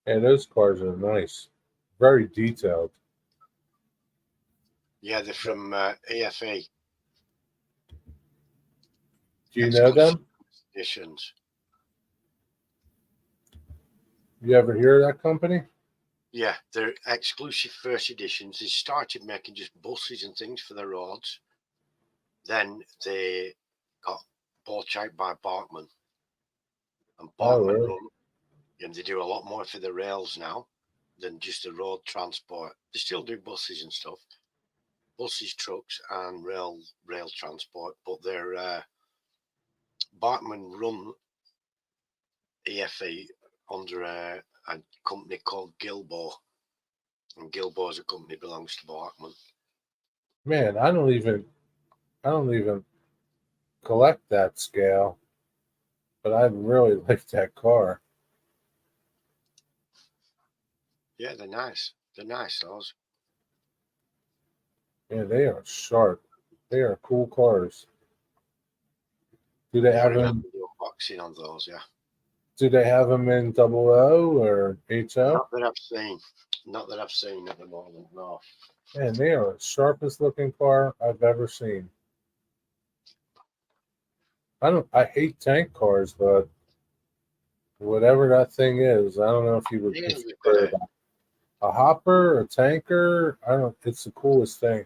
Yeah, those cars are nice. Very detailed. Yeah, they're from AFE. Do you know them? Editions. You ever hear of that company? Yeah, they're exclusive first editions. They started making just buses and things for the roads. Then they got bought out by Barkman. And Barkman really? run, and they do a lot more for the rails now than just the road transport. They still do buses and stuff. Buses, trucks, and rail transport, but they're Barkman run EFE under a company called Gilbo, and Gilbo as a company belongs to Barkman. Man, I don't even collect that scale, but I really like that car. Yeah, they're nice. They're nice, those. Yeah, they are sharp. They are cool cars. Do they Yeah, I have remember them? the unboxing on those, yeah. Do they have them in double O or HO? Not that I've seen. Not that I've seen at the moment, no. Man, they are the sharpest looking car I've ever seen. I hate tank cars, but whatever that thing is, I don't know if you would Yeah, you've got consider it a hopper, a tanker. I don't. It's the coolest thing.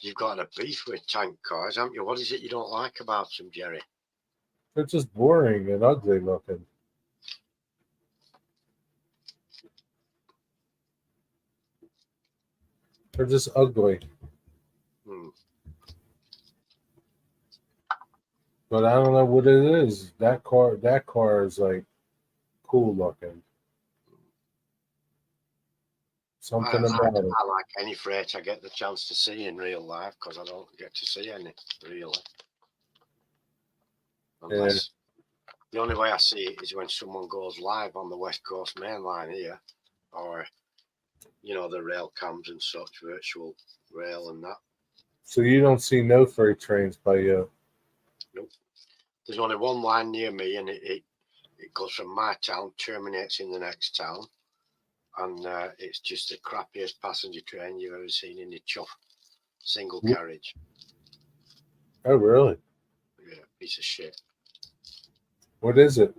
you've got a beef with tank cars, haven't you? What is it you don't like about them, Jerry? They're just boring and ugly looking. They're just ugly. Hmm. But I don't know what it is. That car is like cool looking. Something about it. I like any freight I get the chance to see in real life because I don't get to see any really. Unless the only way I see it is when someone goes live on the West Coast main line here, or the rail cams and such, virtual rail and that. So you don't see no freight trains by you. Nope. There's only one line near me, and it goes from my town, terminates in the next town, and it's just the crappiest passenger train you've ever seen in your chuff. Single carriage. Oh, really? Yeah, piece of shit. What is it?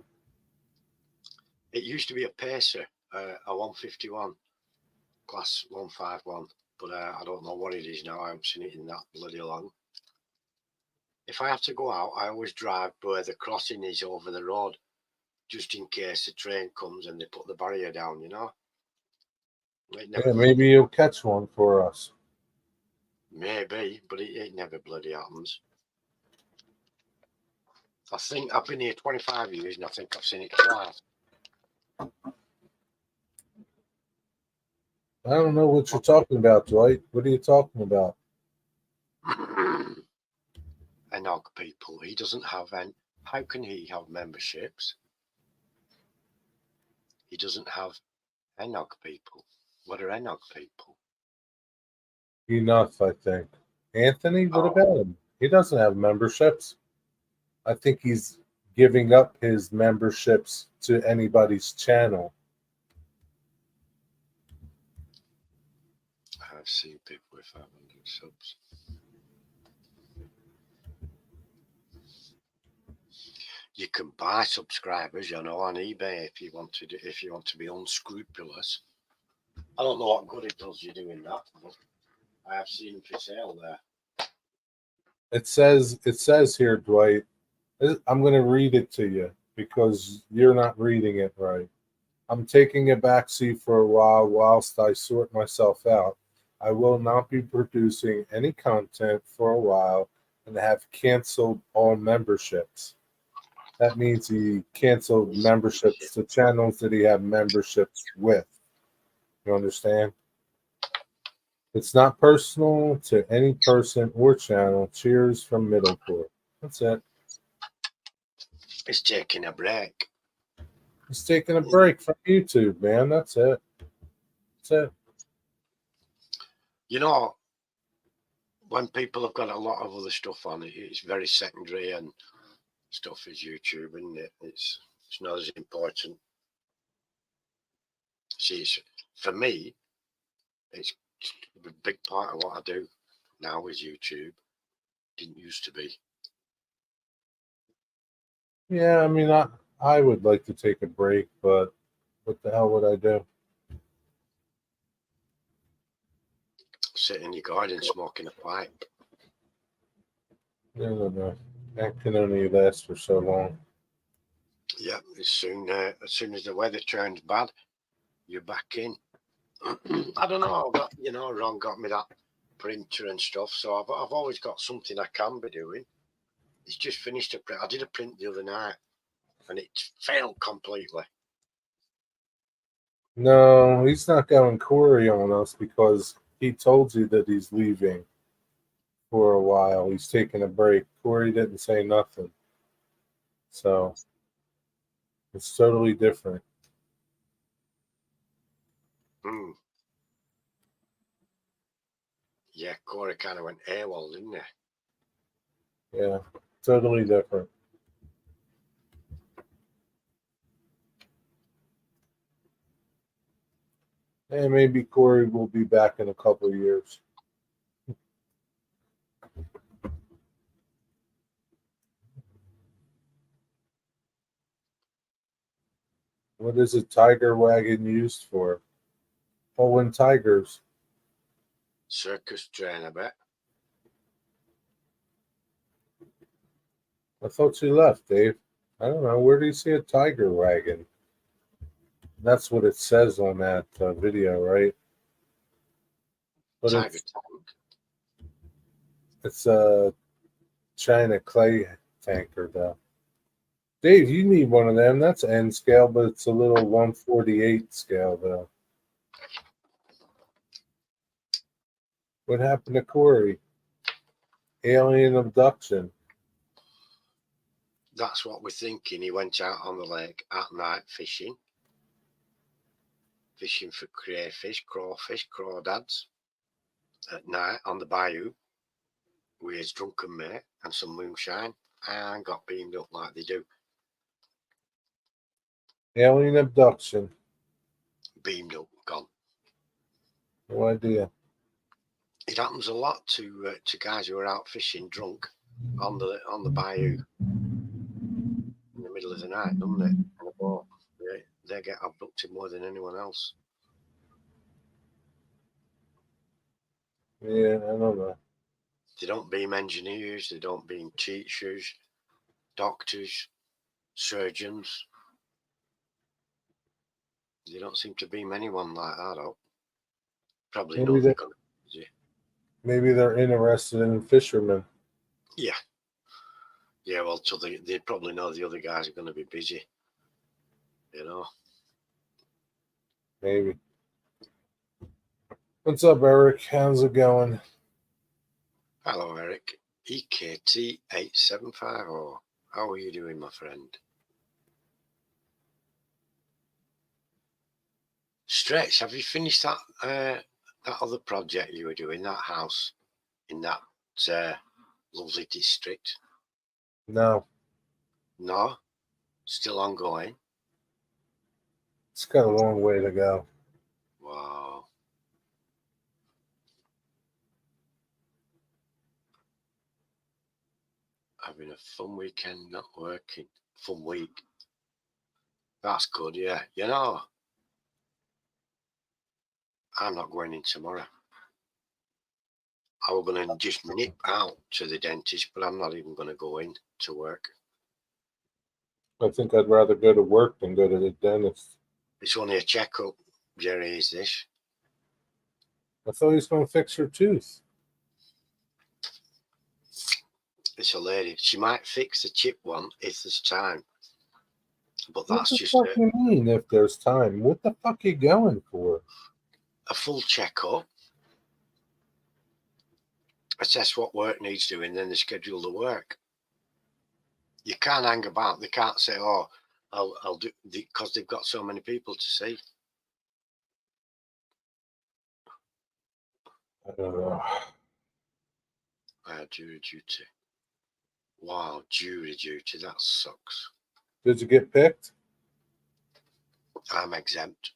It used to be a Pacer, a 151, class 151, but I don't know what it is now. I haven't seen it in that bloody long. If I have to go out, I always drive where the crossing is over the road, just in case the train comes and they put the barrier down, Yeah, maybe you'll catch one for us. Maybe, but it never bloody happens. I think I've been here 25 years and I think I've seen it twice. I don't know what you're talking about, Dwight. What are you talking about? enog people. He doesn't have any. How can he have memberships? He doesn't have enog people. What are enog people? Enough, I think. Anthony, what Oh, about him? He doesn't have memberships. I think he's giving up his memberships to anybody's channel. I've seen people with 500 subs. You can buy subscribers, on eBay if you want to. If you want to be unscrupulous. I don't know what good it does you doing that, but I have seen for sale there. It says here, Dwight. I'm going to read it to you because you're not reading it right. I'm taking a backseat for a while whilst I sort myself out. I will not be producing any content for a while and have canceled all memberships. That means he canceled memberships to channels that he had memberships with. You understand? It's not personal to any person or channel. Cheers from Middleport. That's it. It's taking a break. He's taking a break from YouTube, man. That's it. That's it. You know, when people have got a lot of other stuff on it, it's very secondary and stuff is YouTube, isn't it? It's not as important. See, for me, it's a big part of what I do now is YouTube. Didn't used to be. Yeah, I mean, I would like to take a break, but what the hell would I do? Sit in your garden smoking a pipe. No. That can only last for so long. Yeah, as soon as the weather turns bad, you're back in. I don't know. Ron got me that printer and stuff, so I've always got something I can be doing. It's just finished a print. I did a print the other night, and it failed completely. No, he's not going Corey on us because he told you that he's leaving for a while. He's taking a break. Corey didn't say nothing. So it's totally different. Hmm. Yeah, Corey kind of went AWOL, didn't he? Yeah, totally different. And maybe Corey will be back in a couple of years. What is a tiger wagon used for? Pulling tigers. Circus train, I bet. I thought you left, Dave. I don't know. Where do you see a tiger wagon? That's what it says on that video, right? But Tiger it's a China clay tanker, though. Dave, you need one of them. That's N scale, but it's a little 148 scale, though. What happened to Corey? Alien abduction. That's what we're thinking. He went out on the lake at night fishing for crayfish, crawfish, crawdads at night on the bayou with his drunken mate and some moonshine and got beamed up like they do. Alien abduction. Beamed up, gone. No idea. It happens a lot to guys who are out fishing drunk on the bayou in the middle of the night, doesn't it? On a boat. They get abducted more than anyone else. Yeah, I don't know. They don't beam engineers, they don't beam teachers, doctors, surgeons. They don't seem to beam anyone like that up. Probably Maybe know they're they, going to. maybe they're interested in fishermen. Yeah. Yeah, well, so they probably know the other guys are going to be busy. You know. Maybe. What's up, Eric? How's it going? Hello, Eric. EKT8750. How are you doing, my friend? Stretch, have you finished that that other project you were doing, that house in that lovely district? No, No? Still ongoing? it's got a long way to go. Wow. Having a fun weekend, not working. Fun week. That's good, yeah. You know, I'm not going in tomorrow. I was going to just nip out to the dentist, but I'm not even going to go in to work. I think I'd rather go to work than go to the dentist. It's only a checkup, Jerry, is this? I thought he was going to fix her tooth. It's a lady. She might fix the chip one if there's time. But What that's the just fuck you mean if there's time? What the fuck are you going for? a full checkup. Assess what work needs doing, then they schedule the work. You can't hang about. They can't say, "Oh, I'll do," because they've got so many people to see. I don't know. Jury duty. Wow, jury duty. That sucks. Did you get picked? I'm exempt.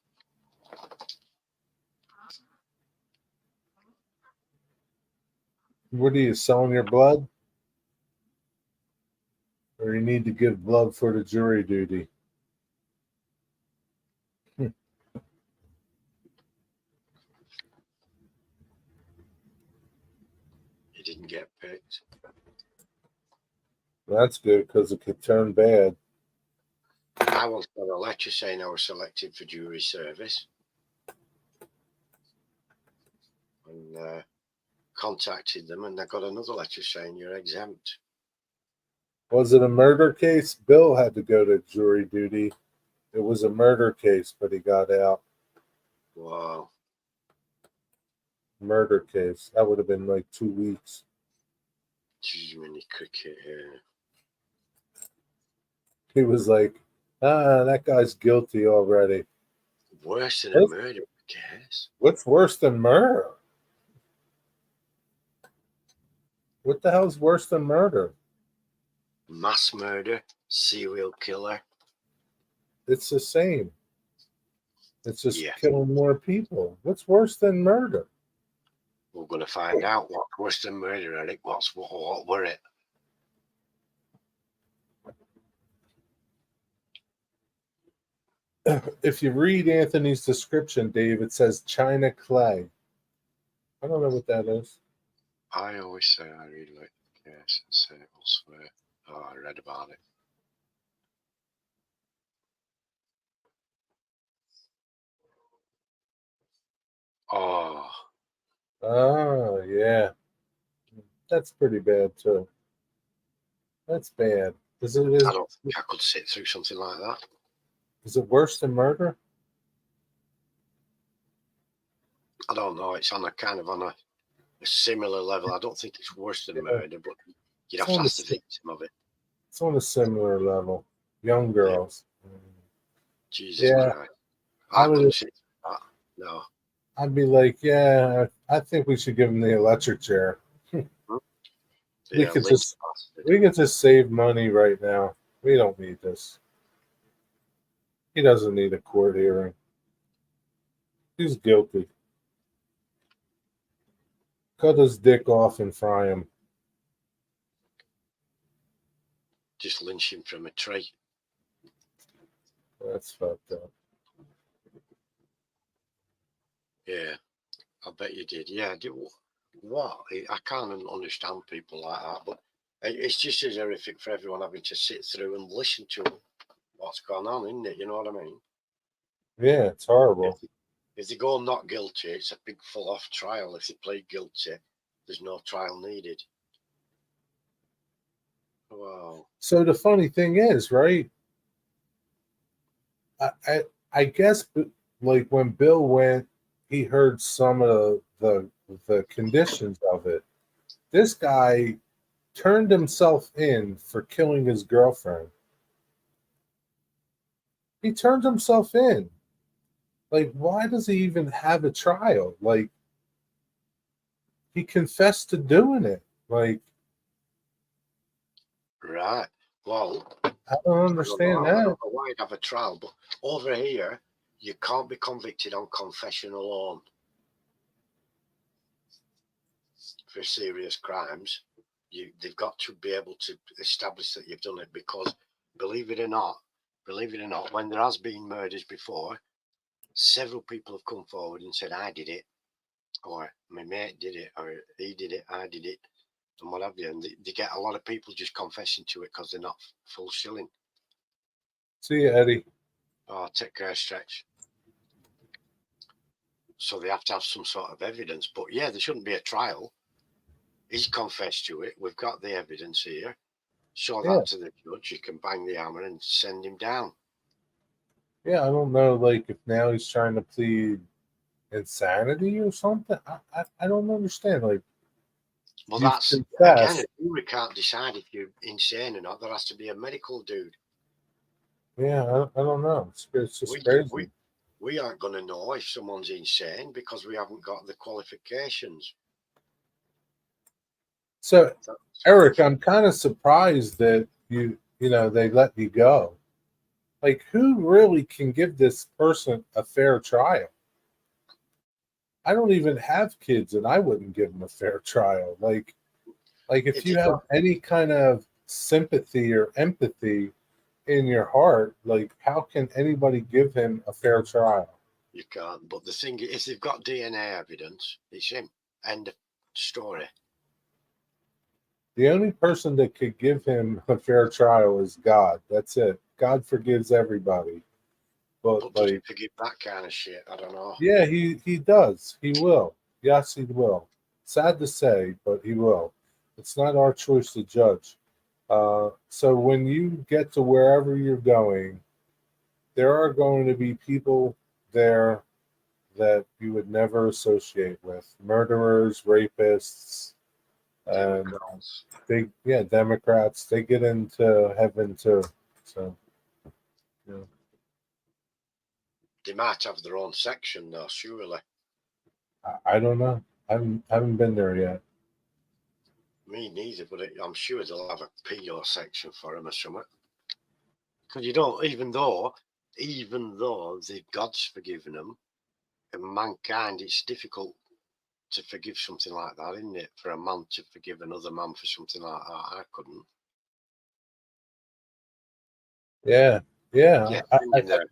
What are you selling your blood? Or you need to give blood for the jury duty? You didn't get picked. That's good because it could turn bad. I once got a letter saying I was selected for jury service. And contacted them, and I got another letter saying you're exempt. Was it a murder case? Bill had to go to jury duty. It was a murder case, but he got out. Wow. Murder case. That would have been like 2 weeks. Too many cricket here. He was like, that guy's guilty already. Worse than a murder case. What's worse than murder? What the hell's worse than murder? Mass murder, serial killer. It's the same. It's just killing more people. What's worse than murder? We're going to find out what's worse than murder, Eric. What were it? If you read Anthony's description, Dave, it says China clay. I don't know what that is. I always say I really like the case and say it elsewhere. Oh, I read about it. Oh, yeah. That's pretty bad, too. That's bad. I don't think I could sit through something like that. Is it worse than murder? I don't know. It's on a kind of on a similar level. I don't think it's worse than murder, but you'd have to ask the victim of it. It's on a similar level. Young girls. Jesus Christ. I couldn't sit through that. No. I'd be like, yeah, I think we should give him the electric chair. We could just save money right now. We don't need this. He doesn't need a court hearing. He's guilty. Cut his dick off and fry him. Just lynch him from a tree. That's fucked up. Yeah, I bet you did. Yeah, what? I can't understand people like that, but it's just as horrific for everyone having to sit through and listen to what's going on, isn't it? You know what I mean? Yeah, it's horrible. If they go not guilty, it's a big full-off trial. If they plead guilty, there's no trial needed. Wow. So the funny thing is, right? I guess like when Bill went, he heard some of the conditions of it. This guy turned himself in for killing his girlfriend. He turned himself in. Like, why does he even have a trial? Like, he confessed to doing it. Like, Right. Well, I don't I understand don't that. know why you'd have a trial, but over here, you can't be convicted on confession alone for serious crimes. They've got to be able to establish that you've done it, because believe it or not, when there has been murders before, several people have come forward and said, I did it, or my mate did it, or he did it, I did it, and what have you. And they get a lot of people just confessing to it because they're not full shilling. See you, Eddie. Oh, take care, Stretch. So they have to have some sort of evidence. But yeah, there shouldn't be a trial. He's confessed to it. We've got the evidence here. Show Yeah. that to the judge. You can bang the hammer and send him down. Yeah, I don't know, like, if now he's trying to plead insanity or something. I don't understand. Like, Well, you've that's again, confessed. a jury can't decide if you're insane or not. There has to be a medical dude. Yeah, I don't know. It's just We crazy. we aren't going to know if someone's insane because we haven't got the qualifications. So, That's Eric, I'm kind of surprised that they let you go. Like, who really can give this person a fair trial? I don't even have kids, and I wouldn't give them a fair trial. Like if if you you've have got, any kind of sympathy or empathy in your heart, like, how can anybody give him a fair trial? you can't. But the thing is, if they've got DNA evidence, it's him. End of story. The only person that could give him a fair trial is God. That's it. God forgives everybody. But But does he like, forgive that kind of shit? I don't know. yeah, he does. He will. Yes, he will. Sad to say, but he will. It's not our choice to judge. So when you get to wherever you're going, there are going to be people there that you would never associate with: murderers, rapists, and Democrats. Democrats. They get into heaven too. So, yeah. They might have their own section though, surely. I don't know. I haven't been there yet. Me neither, but I'm sure they'll have a PO section for him or something. Because you don't, even though God's forgiven them, and mankind, it's difficult to forgive something like that, isn't it? For a man to forgive another man for something like that, I couldn't. Yeah, Yeah, yeah. send him there.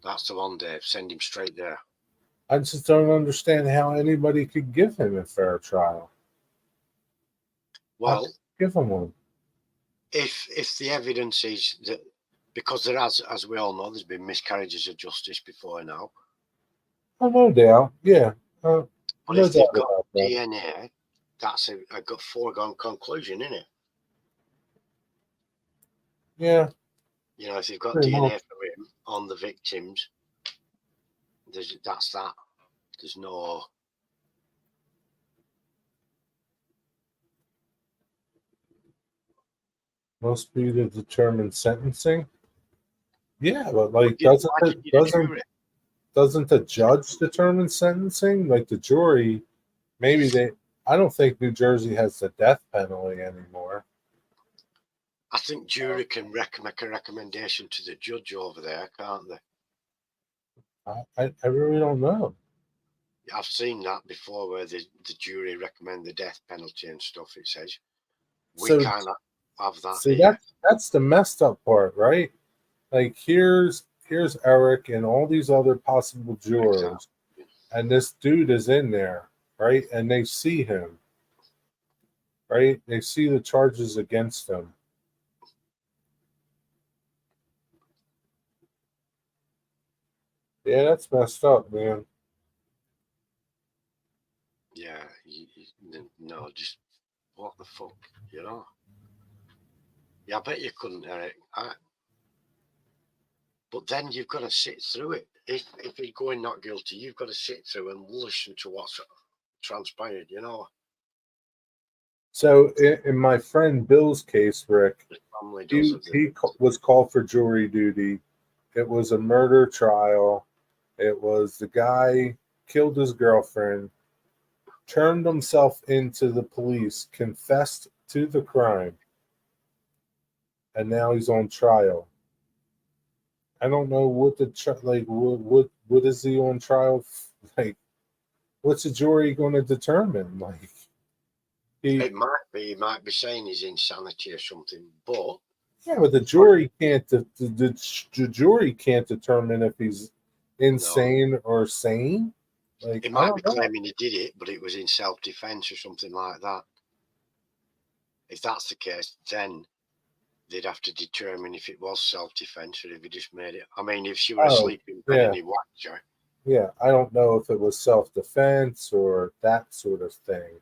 That's the one, Dave. Send him straight there. I just don't understand how anybody could give him a fair trial. How could Well, you give him one? if the evidence is that, because there has, as we all know, there's been miscarriages of justice before now. Oh, no doubt. Yeah, But no if they've doubt got about that. DNA, that's a good foregone conclusion, isn't it? Yeah, You know, if you've got pretty DNA much. from him on the victims, that's that. There's no. Must be to determine sentencing. Yeah, but Why like, do you need a jury? doesn't the judge determine sentencing? Like the jury, maybe they. I don't think New Jersey has the death penalty anymore. I think jury can make a recommendation to the judge over there, can't they? I really don't know. I've seen that before, where the jury recommend the death penalty and stuff. It says we So, can't have that see, here. that's the messed up part, right? Like, here's Eric and all these other possible Exactly. jurors, and this dude is in there, right? And they see him, right? They see the charges against him. Yeah, that's messed up, man. Yeah, no, just what the fuck, you know? Yeah, I bet you couldn't, Eric. But then you've got to sit through it. If you're going not guilty, you've got to sit through and listen to what's transpired, you know? So in my friend Bill's case, Rick, The family does of the. was called for jury duty. It was a murder trial. It was the guy killed his girlfriend, turned himself into the police, confessed to the crime, and now he's on trial. I don't know what the like. What is he on trial? Like, what's the jury going to determine? Like, he He might be saying he's insanity or something, but yeah, but the jury can't. The jury can't determine if he's no, insane or sane. Like, he I might be don't know. claiming he did it, but it was in self-defense or something like that. If that's the case, then they'd have to determine if it was self-defense or if he just made it. I mean, if she were Oh, asleep in bed yeah, and he whacked her, yeah. I don't know if it was self defense or that sort of thing.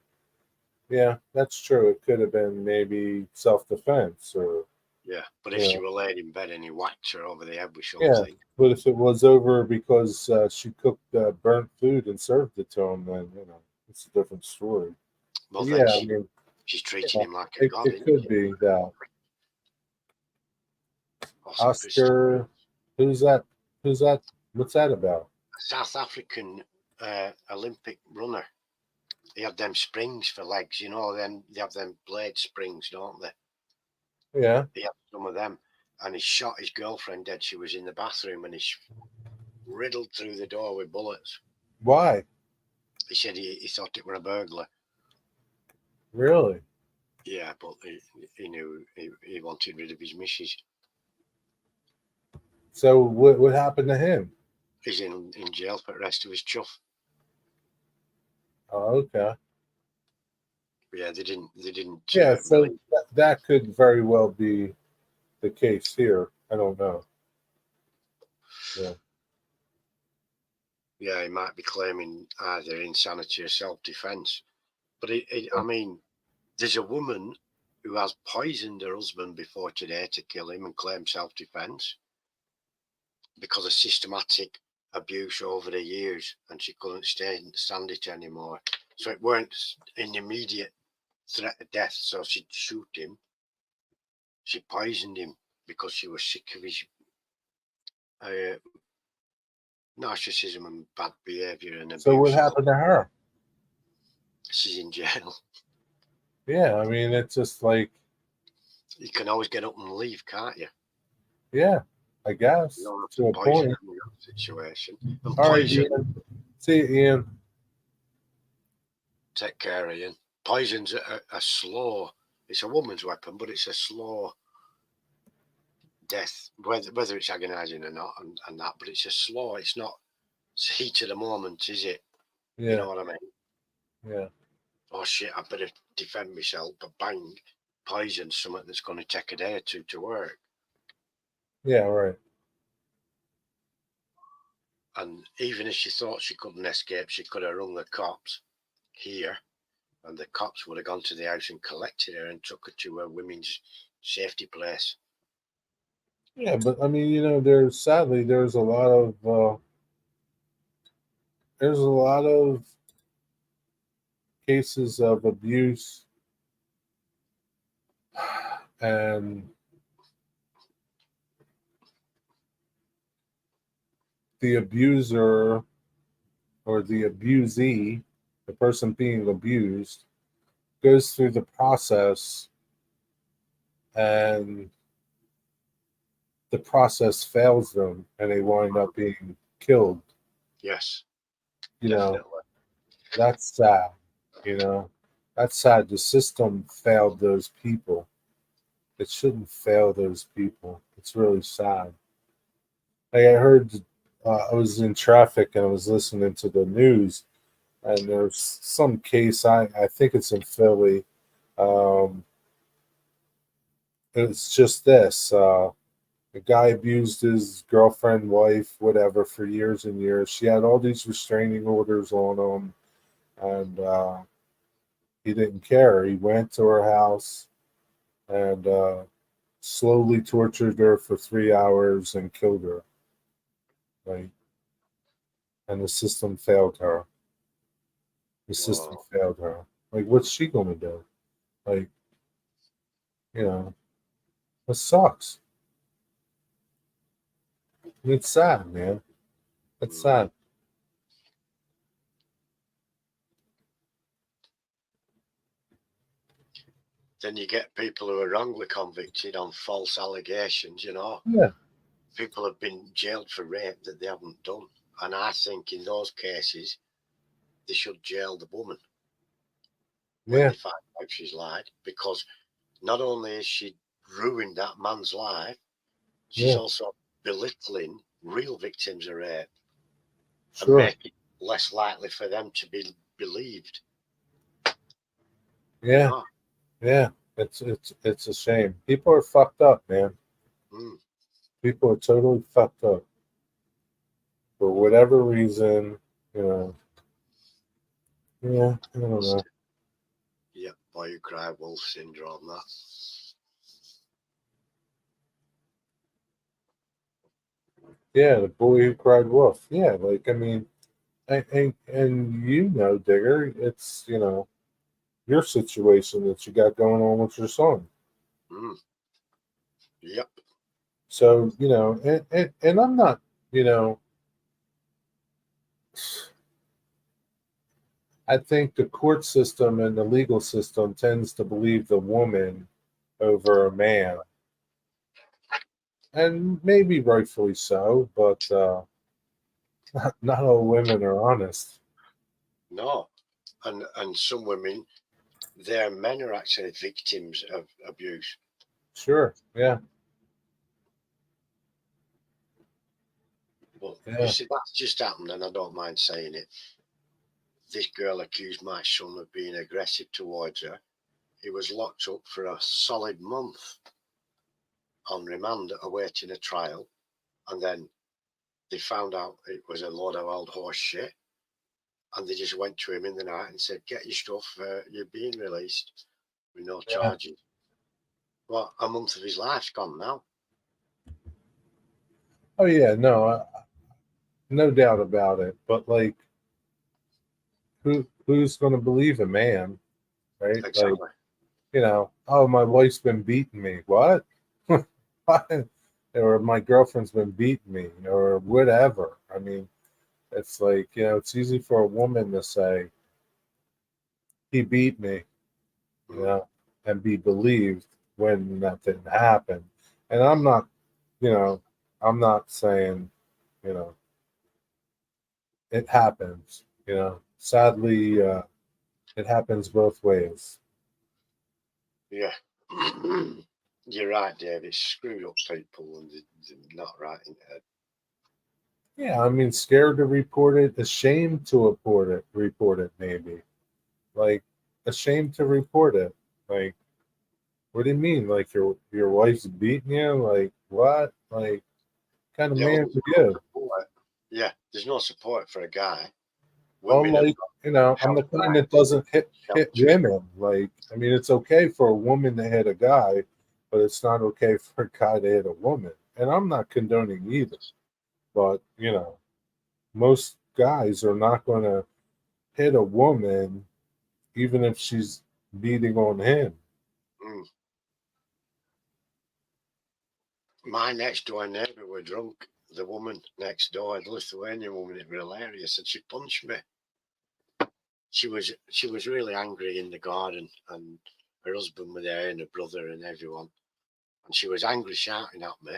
Yeah, that's true. It could have been maybe self defense or yeah. But if you she know, were laying in bed and he whacked her over the head with yeah. something, But if it was over because she cooked burnt food and served it to him, then it's a different story. well, But then yeah, I mean, she's treating yeah, him like a god, it isn't could she? be that. Oscar Oscar, who's that? Who's that? What's that about? South African Olympic runner. He had them springs for legs, then they have them blade springs, don't they? Yeah. He had some of them. And he shot his girlfriend dead. She was in the bathroom and he riddled through the door with bullets. Why? He said he thought it were a burglar. Really? Yeah, but he knew he wanted rid of his missus. So what happened to him? He's in jail for the rest of his chuff. Oh, okay. Yeah, they didn't Yeah. really. So that could very well be the case here. I don't know. Yeah. Yeah, he might be claiming either insanity or self-defense. But I Yeah. mean, there's a woman who has poisoned her husband before today to kill him and claim self-defense because of systematic abuse over the years, and she couldn't stand it anymore. So it weren't an immediate threat of death, so she'd shoot him. She poisoned him because she was sick of his uh, narcissism and bad behaviour and So what abuse. All happened to her? she's in jail. Yeah. I mean, it's just like You can always get up and leave, can't you? yeah. I You guess don't have to to a poison point. them in that situation. And All right, poison, Ian. See you, Ian. take care, Ian. Poison's a slow. It's a woman's weapon, but it's a slow death. Whether it's agonising or not, and that, but it's a slow. It's not heat of the moment, is it? You Yeah. know what I mean? Yeah. Oh shit! I better defend myself. But bang, poison something that's going to take a day or two to work. Yeah. Right. And even if she thought she couldn't escape, she could have rung the cops here, and the cops would have gone to the house and collected her and took her to a women's safety place. Yeah, but I mean, there's a lot of cases of abuse and the abuser or the abusee, the person being abused, goes through the process and the process fails them and they wind up being killed. Yes, You know, definitely. that's sad. You know, that's sad. The system failed those people. It shouldn't fail those people. It's really sad. Like I heard, I was in traffic and I was listening to the news, and there's some case. I think it's in Philly. Um, it's just this. A guy abused his girlfriend, wife, whatever, for years and years. She had all these restraining orders on him, and he didn't care. He went to her house and slowly tortured her for 3 hours and killed her. Like, and the system failed her. The system Whoa. failed her. Like, what's she gonna do? Like, it sucks. It's sad, man. It's sad. Then you get people who are wrongly convicted on false allegations, Yeah. People have been jailed for rape that they haven't done. And I think in those cases, they should jail the woman when Yeah. they find out she's lied, because not only has she ruined that man's life, she's Yeah. also belittling real victims of rape and Sure. making it less likely for them to be believed. Yeah. Yeah. It's a shame. People are fucked up, man. Mm. People are totally fucked up. For whatever reason, you know. Yeah, I don't know. Yeah, boy who cried wolf syndrome, that. Yeah, the boy who cried wolf. Yeah, like I mean, and Digger, it's your situation that you got going on with your son. Mm. Yep. So and I'm not, you know, I think the court system and the legal system tends to believe the woman over a man, and maybe rightfully so, but not all women are honest. No. And some women, their men are actually victims of abuse. Sure, yeah, But you yeah, see, that's just happened, and I don't mind saying it. This girl accused my son of being aggressive towards her. He was locked up for a solid month on remand awaiting a trial. And then they found out it was a load of old horse shit. And they just went to him in the night and said, "Get your stuff, you're being released with no yeah. charges." Well, a month of his life's gone now. Oh yeah, no, no doubt about it. But like, who's going to believe a man, right? Like, Exactly. oh, my wife's been beating me. What? What? Or my girlfriend's been beating me, or whatever. I mean, it's like it's easy for a woman to say he beat me, you Mm. know, and be believed when that didn't happen. And you know, I'm not saying, you know, it happens. Sadly, it happens both ways. Yeah. You're right, Dave. It's screwed up people and they're not right in the head. Yeah, I mean, scared to report it, ashamed to report it, maybe. Like, ashamed to report it. Like, what do you mean? Like your wife's beating you? Like what? Like, kind of Yeah, well, man there's are no you? support. Yeah, there's no support for a guy. Well, Women have like, got I'm the kind that helplines, doesn't hit shelters. women. Like, I mean, it's okay for a woman to hit a guy, but it's not okay for a guy to hit a woman. And I'm not condoning either. But most guys are not going to hit a woman even if she's beating on him. Mm. My next door neighbour were drunk. The woman next door, the Lithuanian woman, it was hilarious, and she punched me. She was really angry in the garden, and her husband were there, and her brother, and everyone. And she was angry, shouting at me,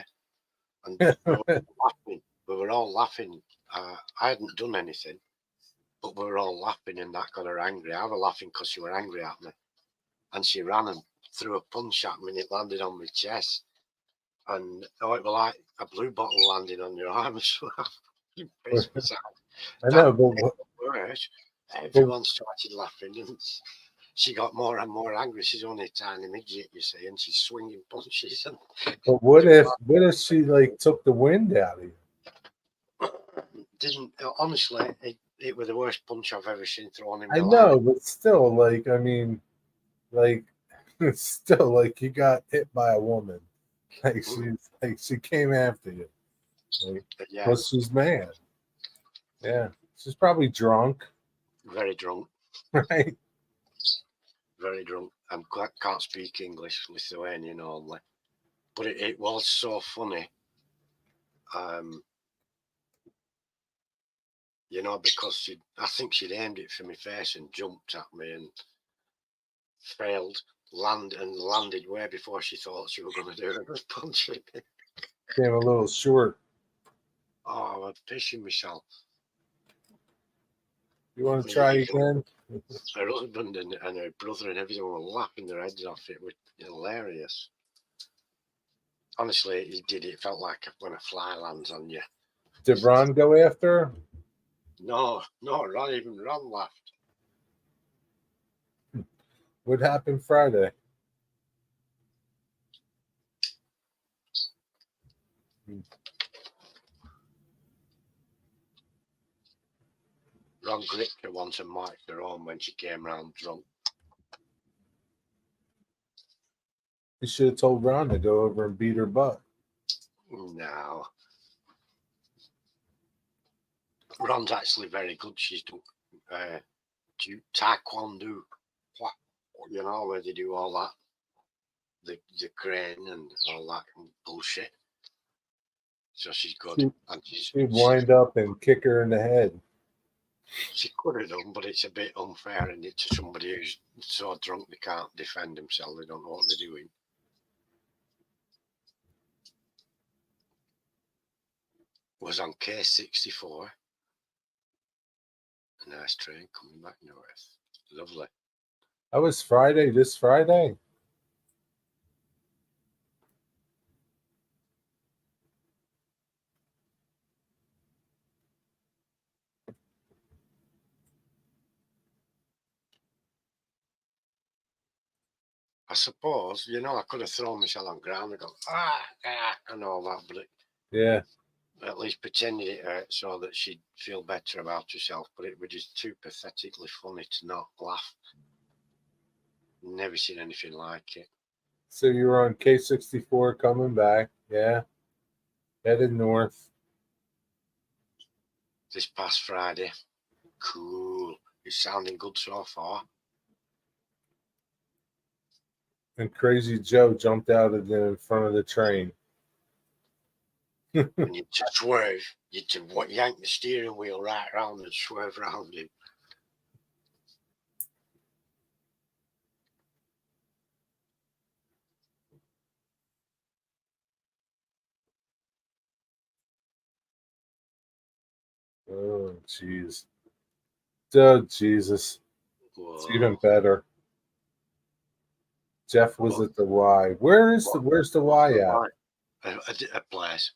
and we were laughing. We were all laughing. I hadn't done anything, but we were all laughing, and that got her angry. I was laughing because she were angry at me, and she ran and threw a punch at me, and it landed on my chest. And it was like a blue bottle landing on your arm as well. You pissed me off. I That know, but made what, it worse. but, Everyone started laughing, and she got more and more angry. She's only a tiny midget, you see, and she's swinging punches. And but what if she like took the wind out of you? didn't honestly, it was the worst punch I've ever seen thrown in I my life. know, but still, like, I mean, like, it's still like you got hit by a woman. She came after you. Like, But yeah, plus she's mad. Yeah, she's probably drunk, very drunk. right? very drunk, and can't speak English, Lithuanian only. But it was so funny. You know, because I think she'd aimed it for my face and jumped at me and failed, landed way before she thought she was going to do it. Was punching me. Came a little short. Oh, I was pissing myself. You want to try again? Her husband and her brother and everyone were laughing their heads off. It was hilarious. Honestly, he did. It felt like when a fly lands on you. Did Ron go after her? No, Ron laughed. What happened Friday? Ron gripped her once and marched her home when she came round drunk. You should have told Ron to go over and beat her butt. No. Ron's actually very good. She's done taekwondo, you know, where they do all that, the crane and all that bullshit. So she's good. She'd wind up and kick her in the head. She could have done, but it's a bit unfair, and it's to somebody who's so drunk they can't defend themselves. They don't know what they're doing. Was on K64. A nice train coming back north. Lovely. That was Friday, this Friday? I suppose, you know, I could have thrown myself on the ground and gone, and all that, but yeah, at least pretended it hurt so that she'd feel better about herself. But it was just too pathetically funny to not laugh. Never seen anything like it. So you were on K64 coming back, yeah, headed north. This past Friday. Cool. It's sounding good so far. And Crazy Joe jumped out of in front of the train. And you to swerve, you to yank the steering wheel right round and swerve around him. Oh, jeez. Oh, Jesus. Whoa. It's even better. Jeff was at the Y. Where's the Y at? A place.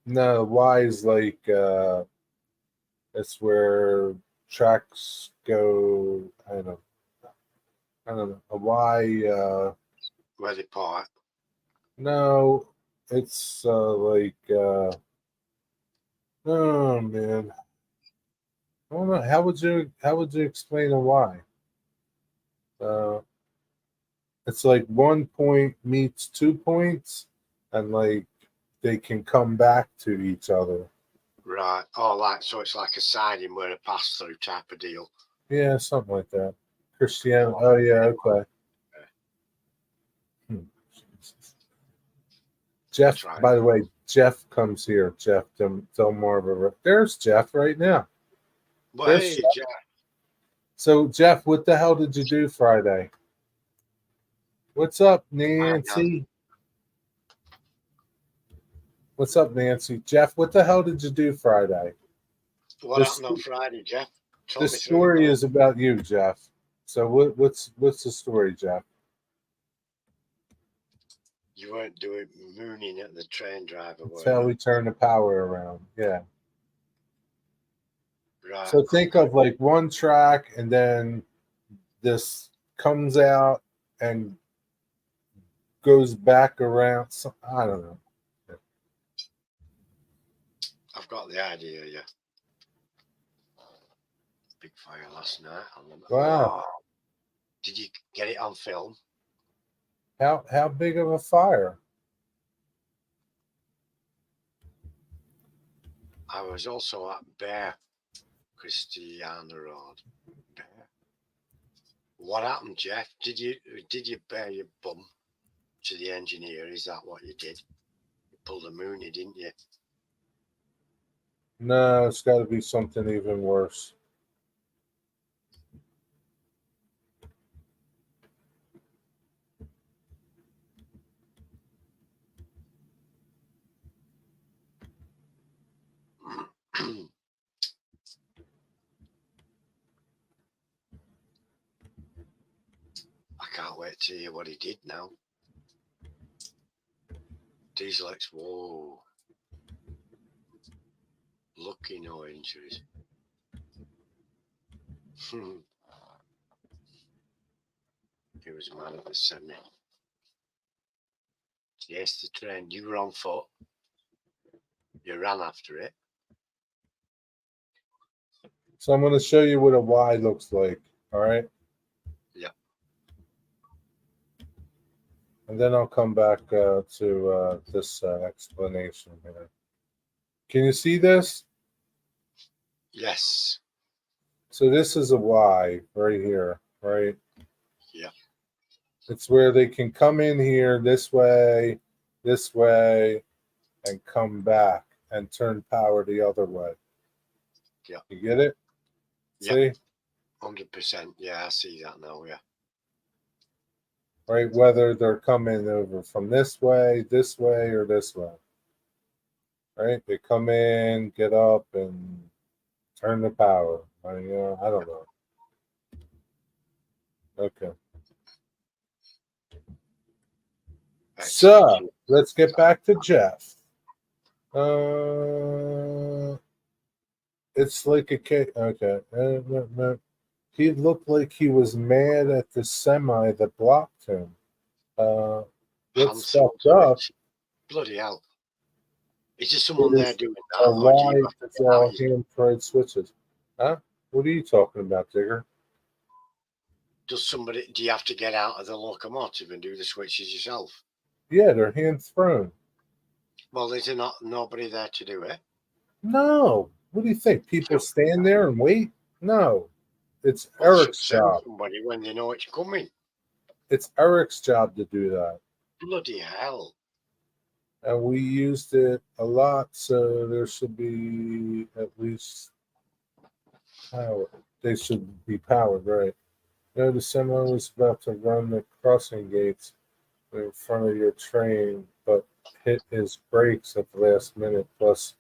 No, Y is like it's where tracks go. I don't know. A Y. Where they park. No, it's like. Oh man. I don't know. How would you explain a Y? It's like 1 point meets 2 points, and like they can come back to each other. Right. Oh, like so it's like a siding where a pass through type of deal. Yeah, something like that. Christianity. Oh yeah, okay. Jeff, Right. by the way, Jeff comes here. Jeff Delmarva. There's Jeff right now. Well, hey, Jeff. So, Jeff, what the hell did you do Friday? What's up, Nancy? What's up, Nancy? Jeff, what the hell did you do Friday? What happened on Friday, Jeff? The story is about you, Jeff. So, what's the story, Jeff? You weren't doing mooning at the train driver. That's how we turn the power around. Yeah. Right. So think of like one track, and then this comes out and goes back around. So, I don't know. I've got the idea, yeah. Big fire last night. Wow. Oh. Did you get it on film? How big of a fire? I was also at Bear, Christiana Road. Bear. What happened, Jeff? Did you bare your bum to the engineer? Is that what you did? You pulled a Mooney, didn't you? No, it's got to be something even worse. I can't wait to hear what he did now. Diesel X, whoa. Lucky no injuries. He was a man of the semi. Yes, the train. You were on foot. You ran after it. So I'm going to show you what a Y looks like. All right. Yeah. And then I'll come back to this explanation here. Can you see this? Yes. So this is a Y right here, right? Yeah. It's where they can come in here this way, and come back and turn power the other way. Yeah. You get it? Yeah. See? 100%. Yeah, I see that now. Yeah. Right? Whether they're coming over from this way, or this way. Right? They come in, get up, and turn the power. I don't know. Okay. So let's get back to Jeff. It's like a cake. Okay. No. He looked like he was mad at the semi that blocked him. What's fucked up? Bloody hell. Is there someone there doing that? A line that's all hand-fried switches. Huh? What are you talking about, Digger? Do you have to get out of the locomotive and do the switches yourself? Yeah, they're hand thrown. Well, is there nobody there to do it? No. What do you think? People stand there and wait? No. It's Eric's job. Somebody when they know it's coming. It's Eric's job to do that. Bloody hell. And we used it a lot, so there should be at least power. They should be powered, right? The semi was about to run the crossing gates in front of your train, but hit his brakes at the last minute. Plus,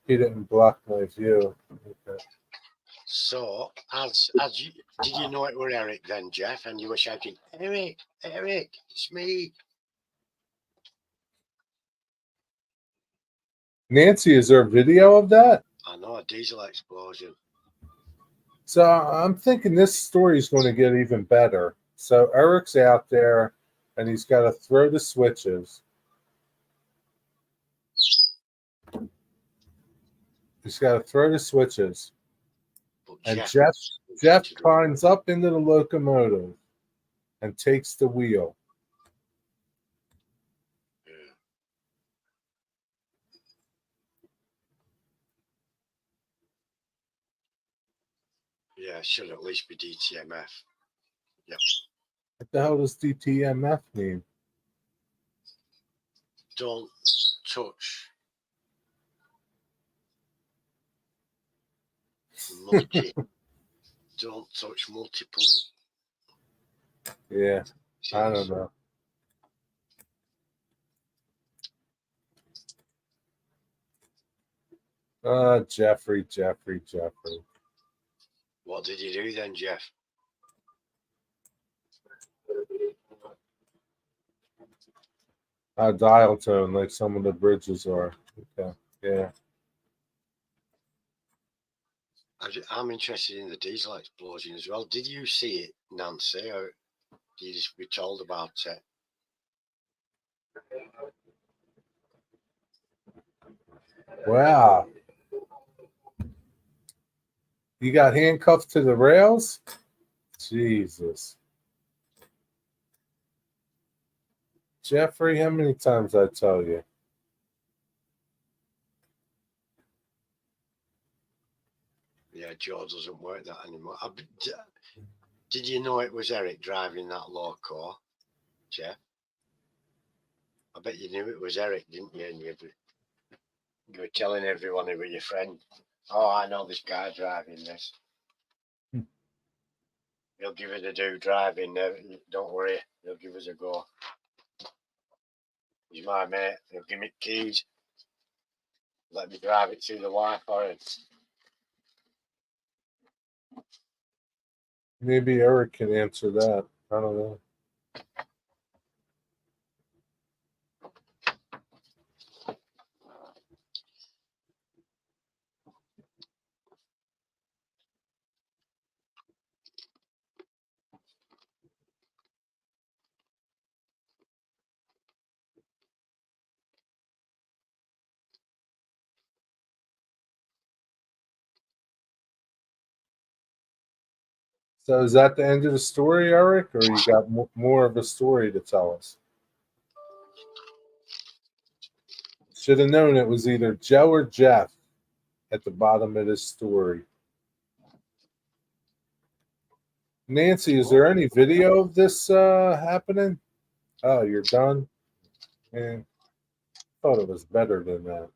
he didn't block my view. Okay. So, did you know it were Eric then, Jeff? And you were shouting, Eric, it's me. Nancy, is there a video of that? I know, a diesel explosion. So I'm thinking this story is going to get even better. So Eric's out there, and he's got to throw the switches. He's got to throw the switches. And Jeff climbs up into the locomotive and takes the wheel. Yeah, it should at least be DTMF. Yep. What the hell does DTMF mean? Don't touch don't touch multiple. Yeah, I don't know. Jeffrey. What did you do then, Jeff? Dial tone, like some of the bridges are. Okay, yeah. I'm interested in the diesel explosion as well. Did you see it, Nancy, or did you just be told about it? Wow. You got handcuffed to the rails? Jesus. Jeffrey, how many times I tell you? Yeah, Joe doesn't work that anymore. Did you know it was Eric driving that loco, Jeff? I bet you knew it was Eric, didn't you? And you were telling everyone who were your friend. Oh, I know this guy driving this. He'll give us a do driving. Don't worry, he'll give us a go. He's my mate. He'll give me keys. Let me drive it through the Wi-Fi. Maybe Eric can answer that. I don't know. So is that the end of the story, Eric, or you got more of a story to tell us? Should have known it was either Joe or Jeff at the bottom of this story. Nancy, is there any video of this happening? Oh, you're done? Man, thought it was better than that.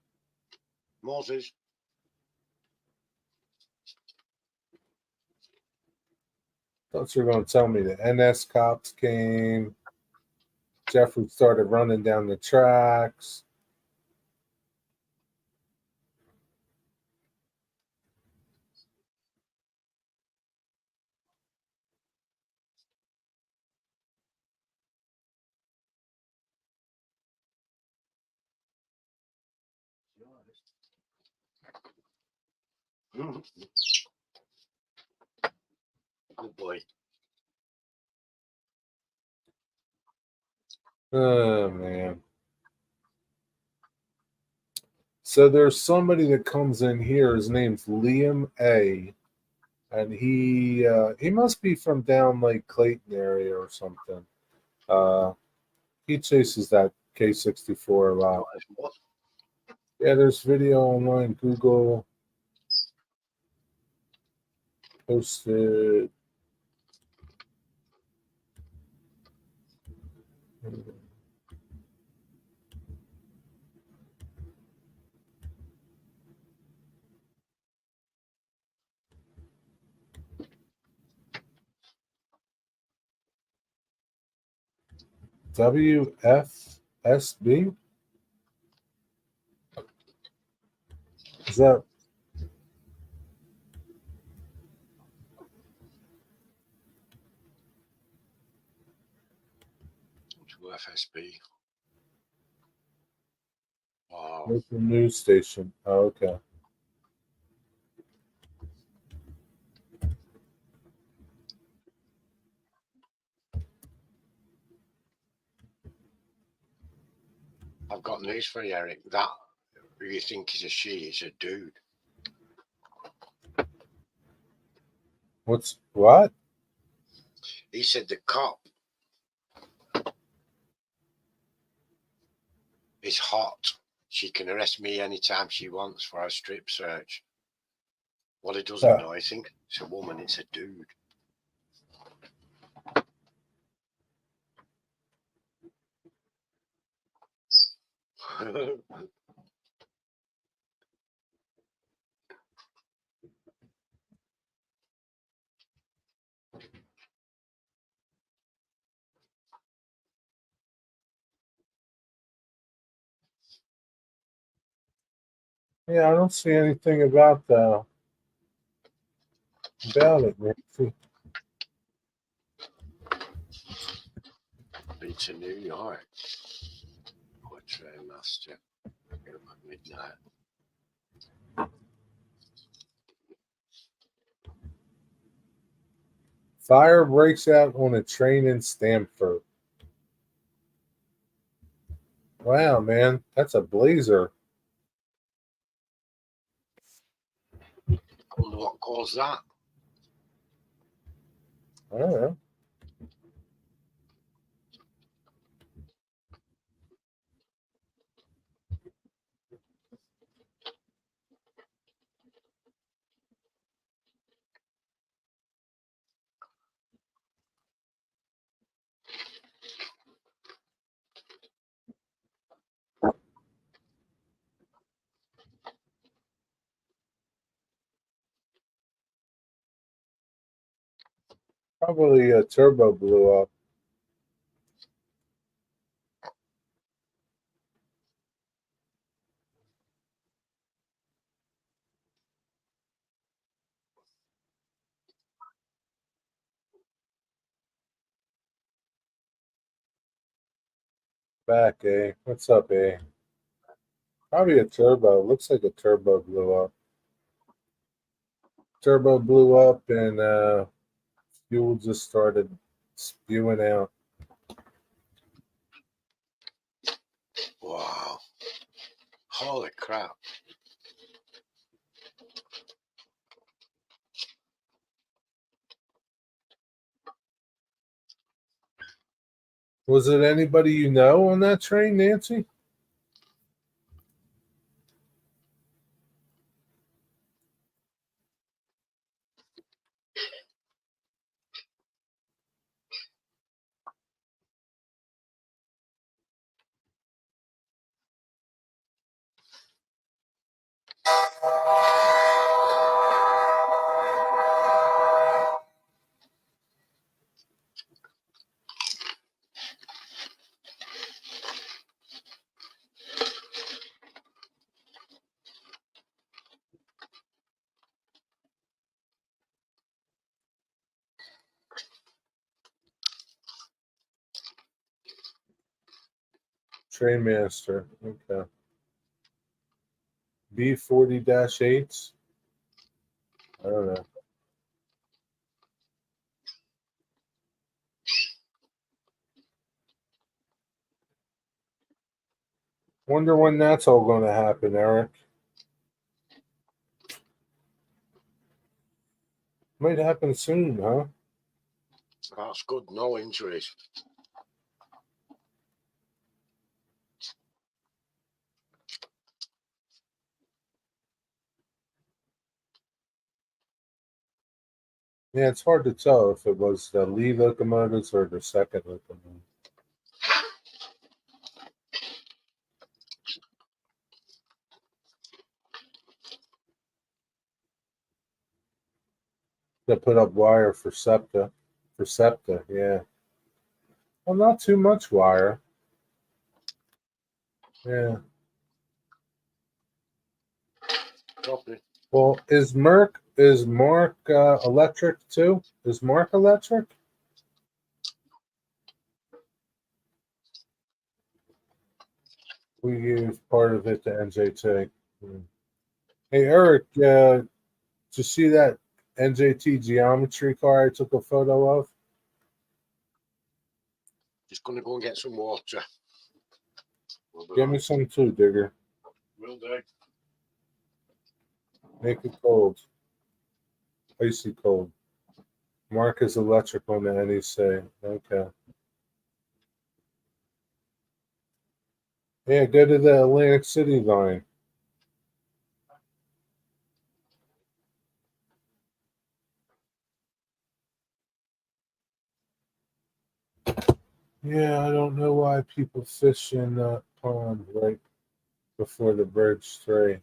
Moses. Thought you were going to tell me the NS cops came. Jeffrey started running down the tracks. Good boy. Oh, man. So there's somebody that comes in here. His name's Liam A. And he must be from down like Clayton area or something. He chases that K64 a lot. Yeah, there's video online. Google posted. WFSB? Is that FSB? Wow. local news station? Oh, okay. I've got news for you, Eric. That who you think is a she is a dude. What? He said the cop is hot. She can arrest me anytime she wants for a strip search. What he doesn't know, I think it's a woman, it's a dude. Yeah, I don't see anything about it, Nancy. Been to New York. Train master. Get up at midnight. Fire breaks out on a train in Stamford. Wow, man, that's a blazer. I wonder what caused that. I don't know. Probably a turbo blew up. Back, A. What's up, A? Probably a turbo. Looks like a turbo blew up. Turbo blew up and fuel just started spewing out. Wow. Holy crap. Was it anybody you know on that train, Nancy? Trainmaster. Okay. B40-8s. I don't know. Wonder when that's all going to happen, Eric. Might happen soon, huh? That's good. No injuries. Yeah, it's hard to tell if it was the lead locomotives or the second locomotive. They put up wire for SEPTA. For SEPTA, yeah. Well, not too much wire. Yeah. Copy. Well, is Mark electric too? Is Mark electric? We use part of it to NJT. Hey Eric, did you see that NJT geometry car I took a photo of? Just going to go and get some water. Give me some too, Digger. Will do. Make it cold. Icy cold. Mark is electric on the NEC. Okay. Yeah, go to the Atlantic City line. Yeah, I don't know why people fish in that pond right before the birds stray.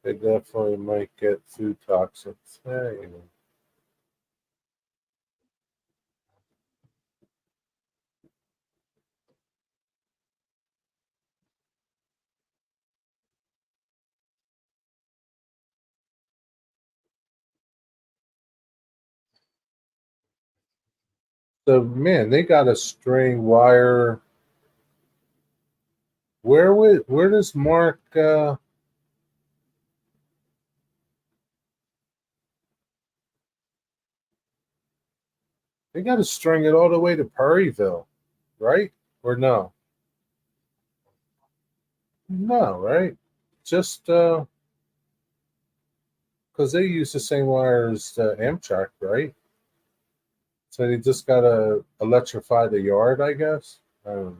They definitely might get food toxins. Hey. So man, they got a string wire. Where does Mark they gotta string it all the way to Perryville, right? Or no? No, right? Just because they use the same wire as Amtrak, right? So they just gotta electrify the yard, I guess. I don't know.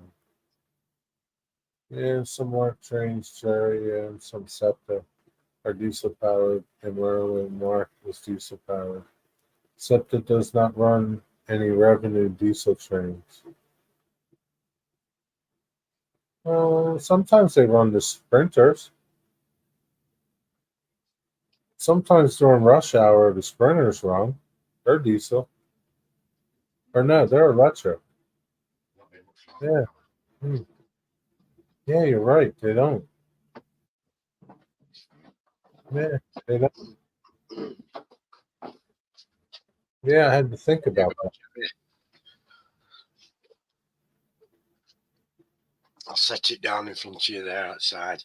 Yeah, some Mark trains, Jerry, and some SEPTA are diesel powered, and Merlin Mark is diesel powered. SEPTA does not run any revenue diesel trains. Sometimes they run the sprinters. Sometimes during rush hour, the sprinters run. They're diesel. Or no, they're electric. Not very much longer. Yeah. Yeah, you're right. They don't. Yeah, they don't. Yeah, I had to think about that. I'll set it down in front of you there outside.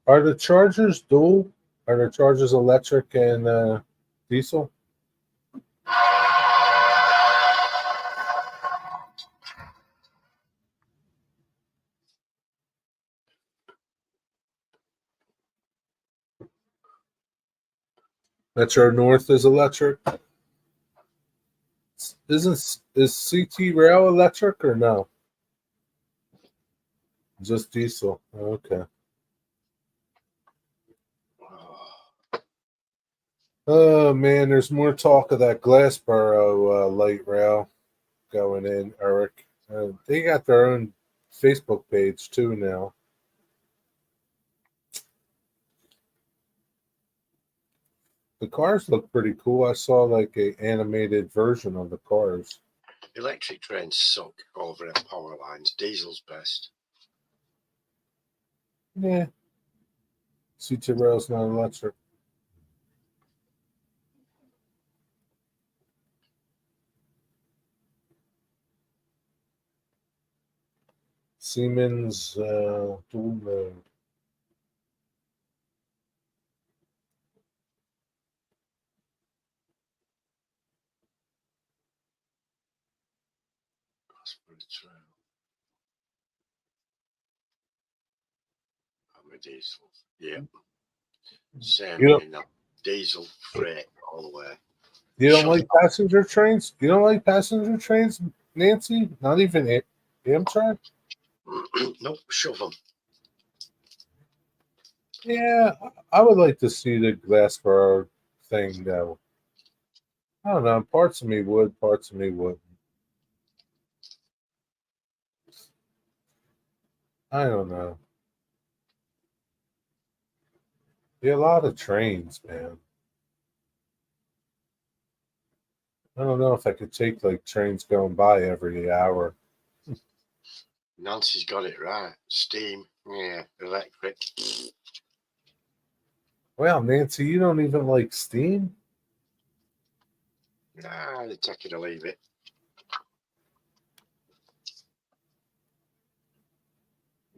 Are the Chargers dual? Are the Chargers electric and diesel? Metro North is electric. Is CT Rail electric or no? Just diesel. Okay. Oh man, there's more talk of that Glassboro light rail going in, Eric. They got their own Facebook page too now. The cars look pretty cool. I saw like a animated version of the cars. Electric trains suck over at power lines. Diesel's best. Yeah. CT Rail's not electric. Siemens dual mode. I'm a diesel. Yeah. Same You don't, in that diesel freight all the way. you don't Shut like passenger trains? You don't like passenger trains, Nancy? Not even Amtrak? Nope, shove them. Yeah, I would like to see the Glassboro thing though. I don't know. Parts of me would, parts of me wouldn't. I don't know. Yeah, a lot of trains, man. I don't know if I could take like trains going by every hour. Nancy's got it right. Steam, yeah, electric. Well, Nancy, you don't even like steam? Nah, they take it or leave it.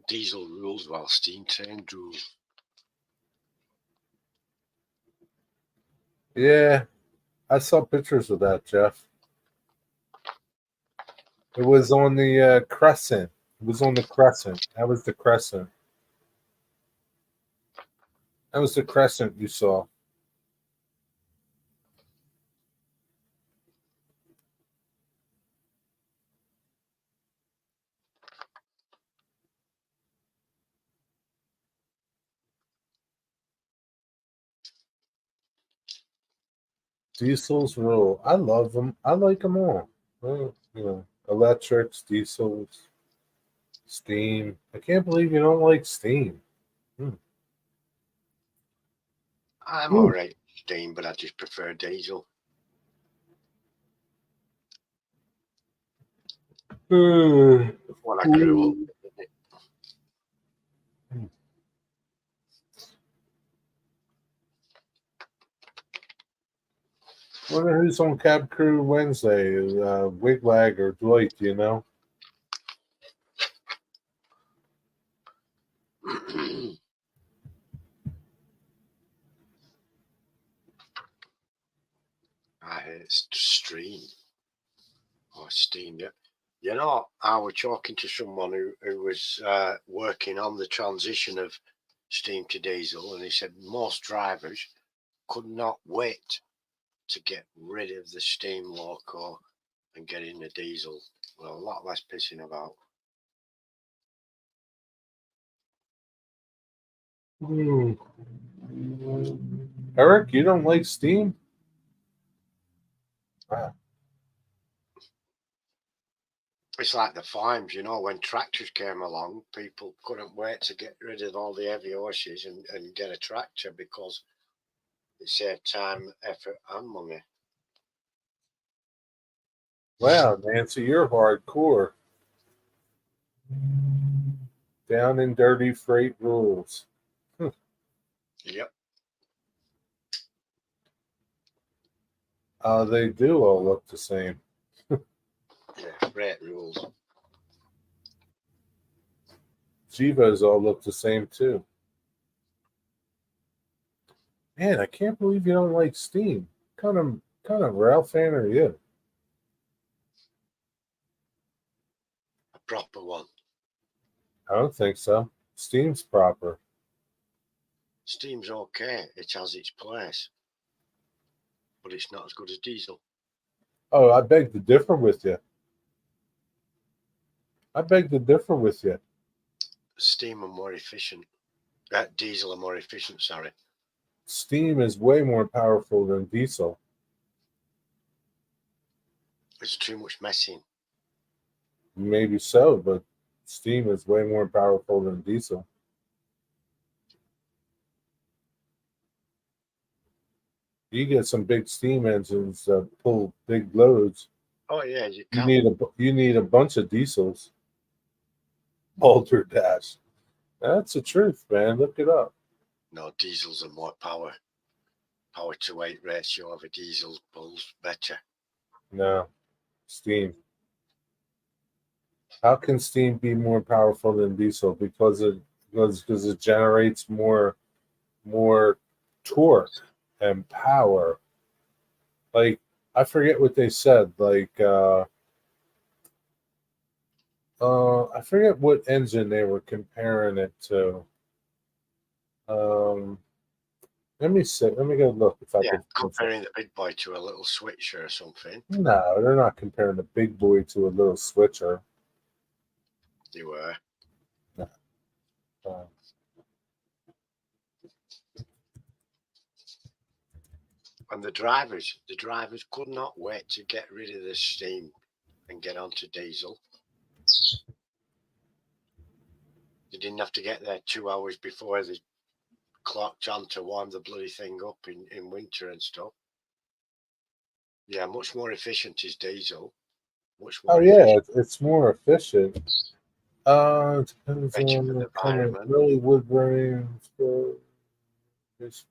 Diesel rules while steam train rules. Yeah, I saw pictures of that, Jeff. It was on the Crescent. It was on the Crescent. That was the Crescent. That was the Crescent you saw. Diesels rule. I love them. I like them all. Well, electrics, diesels, steam. I can't believe you don't like steam. Hmm. I'm Hmm. alright steam, but I just prefer diesel. Hmm. When I grew up. Wonder who's on Cab Crew Wednesday? Wigwag or Dwight? Do you know? I hate stream or steam. Yeah, you know, I was talking to someone who was working on the transition of steam to diesel, and he said most drivers could not wait to get rid of the steam loco and get in the diesel. Well, a lot less pissing about. Hmm. Eric, you don't like steam? Wow. It's like the farms, you know, when tractors came along, people couldn't wait to get rid of all the heavy horses and get a tractor because it saved time, effort, and money. Wow, Nancy, you're hardcore. Down and dirty freight rules. Yep. They do all look the same. Yeah. Great rules. Chivas all look the same too. Man, I can't believe you don't like Steam. Kind of Ralph fan are you? A proper one. I don't think so. Steam's proper. Steam's okay. It has its place, but it's not as good as diesel. Oh, I beg to differ with you. I beg to differ with you. Steam are more efficient. Diesel are more efficient. Sorry. Steam is way more powerful than diesel. There's too much messing. Maybe so, but steam is way more powerful than diesel. You get some big steam engines that pull big loads. Oh yeah, you You can. need a bunch of diesels. Balderdash. That's the truth, man. Look it up. No, diesels are more power. Power to weight ratio of a diesel pulls better. No, steam. How can steam be more powerful than diesel? Because it generates more torque and power. Like I forget what they said. I forget what engine they were comparing it to. Um, let me see. Let me go look if I Yeah, can. comparing the big boy to a little switcher or something. No, they're not comparing the big boy to a little switcher. They were. No. Uh, And the drivers could not wait to get rid of the steam and get onto diesel. They didn't have to get there 2 hours before they clocked on to warm the bloody thing up in winter and stuff. Yeah, much more efficient is diesel. Much more oh yeah, efficient. it's more efficient. It depends Better on for the the kind of environment. really wood burning. This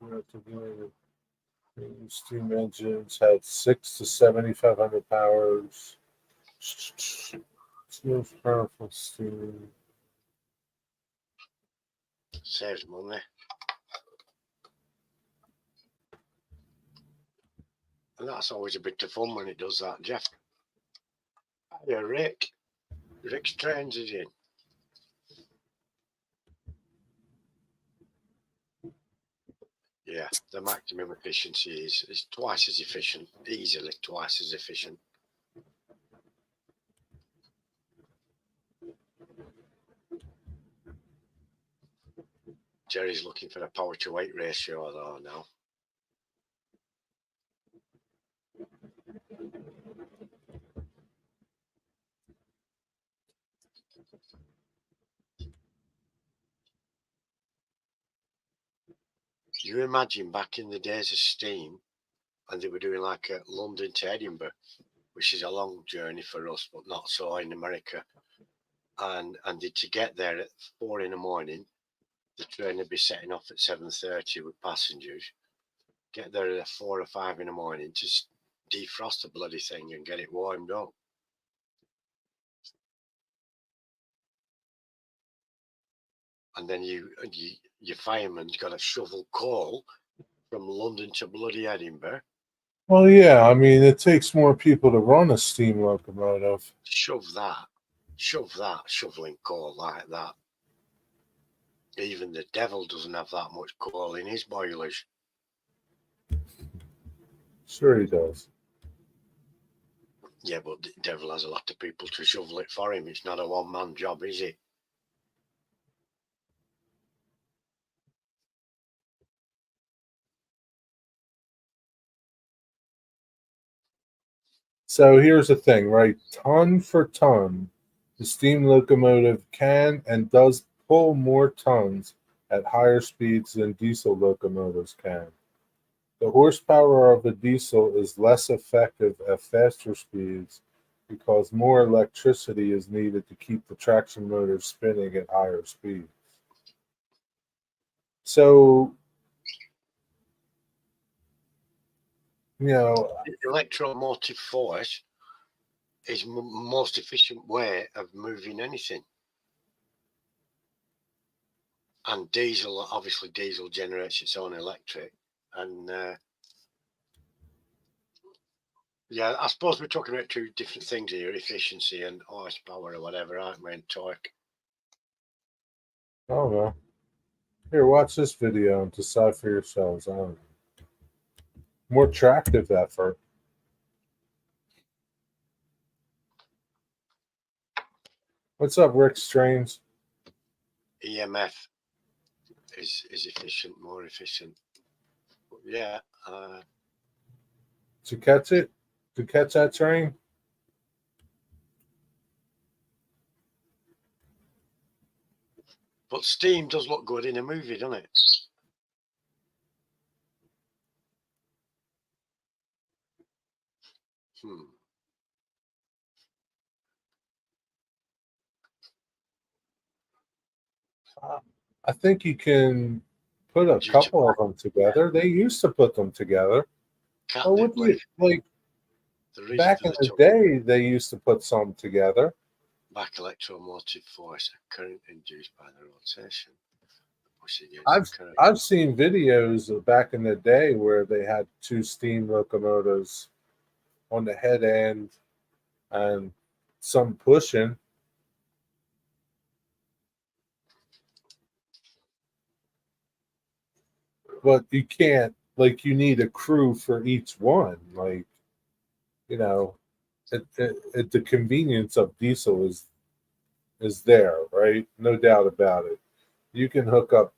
steam engines had 6 to 7,500 powers. It's most powerful steam. Saves money. And that's always a bit of fun when it does that, Jeff. Yeah, Rick. Rick's trains is in. Yeah, the maximum efficiency is twice as efficient, easily twice as efficient. Jerry's looking for a power to weight ratio though now. You imagine back in the days of steam, and they were doing like a London to Edinburgh, which is a long journey for us, but not so in America. And to get there at 4 a.m, the train would be setting off at 7:30 with passengers. Get there at 4 or 5 a.m, to defrost the bloody thing and get it warmed up. And then your fireman's got to shovel coal from London to bloody Edinburgh. Well, yeah, I mean, it takes more people to run a steam locomotive. Shove that, shoveling coal like that. Even the devil doesn't have that much coal in his boilers. Sure, he does. Yeah, but the devil has a lot of people to shovel it for him. It's not a one-man job, is it? So here's the thing, right? Ton for ton, the steam locomotive can and does pull more tons at higher speeds than diesel locomotives can. The horsepower of a diesel is less effective at faster speeds because more electricity is needed to keep the traction motor spinning at higher speeds. So, you know, Electromotive force is most efficient way of moving anything. And diesel, obviously, diesel generates its own electric, and yeah, I suppose we're talking about two different things here: efficiency and horsepower, or whatever, aren't we? And torque. I don't know. Here, watch this video and decide for yourselves. I don't know. More tractive effort. What's up, Rick Strange? EMF is efficient, more efficient. Yeah. Did you catch it? Did you catch that train? But steam does look good in a movie, doesn't it? I think you can put a couple of them together. They used to put them together. Can't What do you like? the Back in the day, they used to put some together. Back electromotive force, a current induced by the rotation. I've seen videos of back in the day where they had two steam locomotives on the head end and some pushing. But you can't, like, you need a crew for each one. Like, you know, the convenience of diesel is there, right? No doubt about it. You can hook up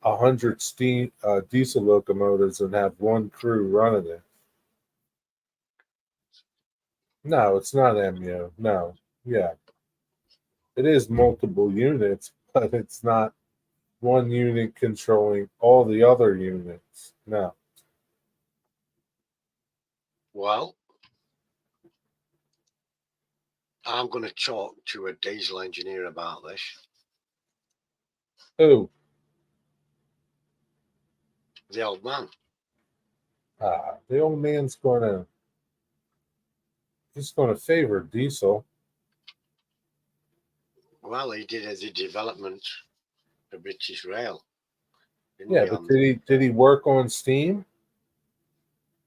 100 steam diesel locomotives and have one crew running it. No, it's not MU. No, yeah, it is multiple units, but it's not one unit controlling all the other units. No. Well, I'm going to talk to a diesel engineer about this. Who? The old man. The old man's he's gonna favor diesel. Well, he did the development of British Rail. Yeah, but did he work on steam?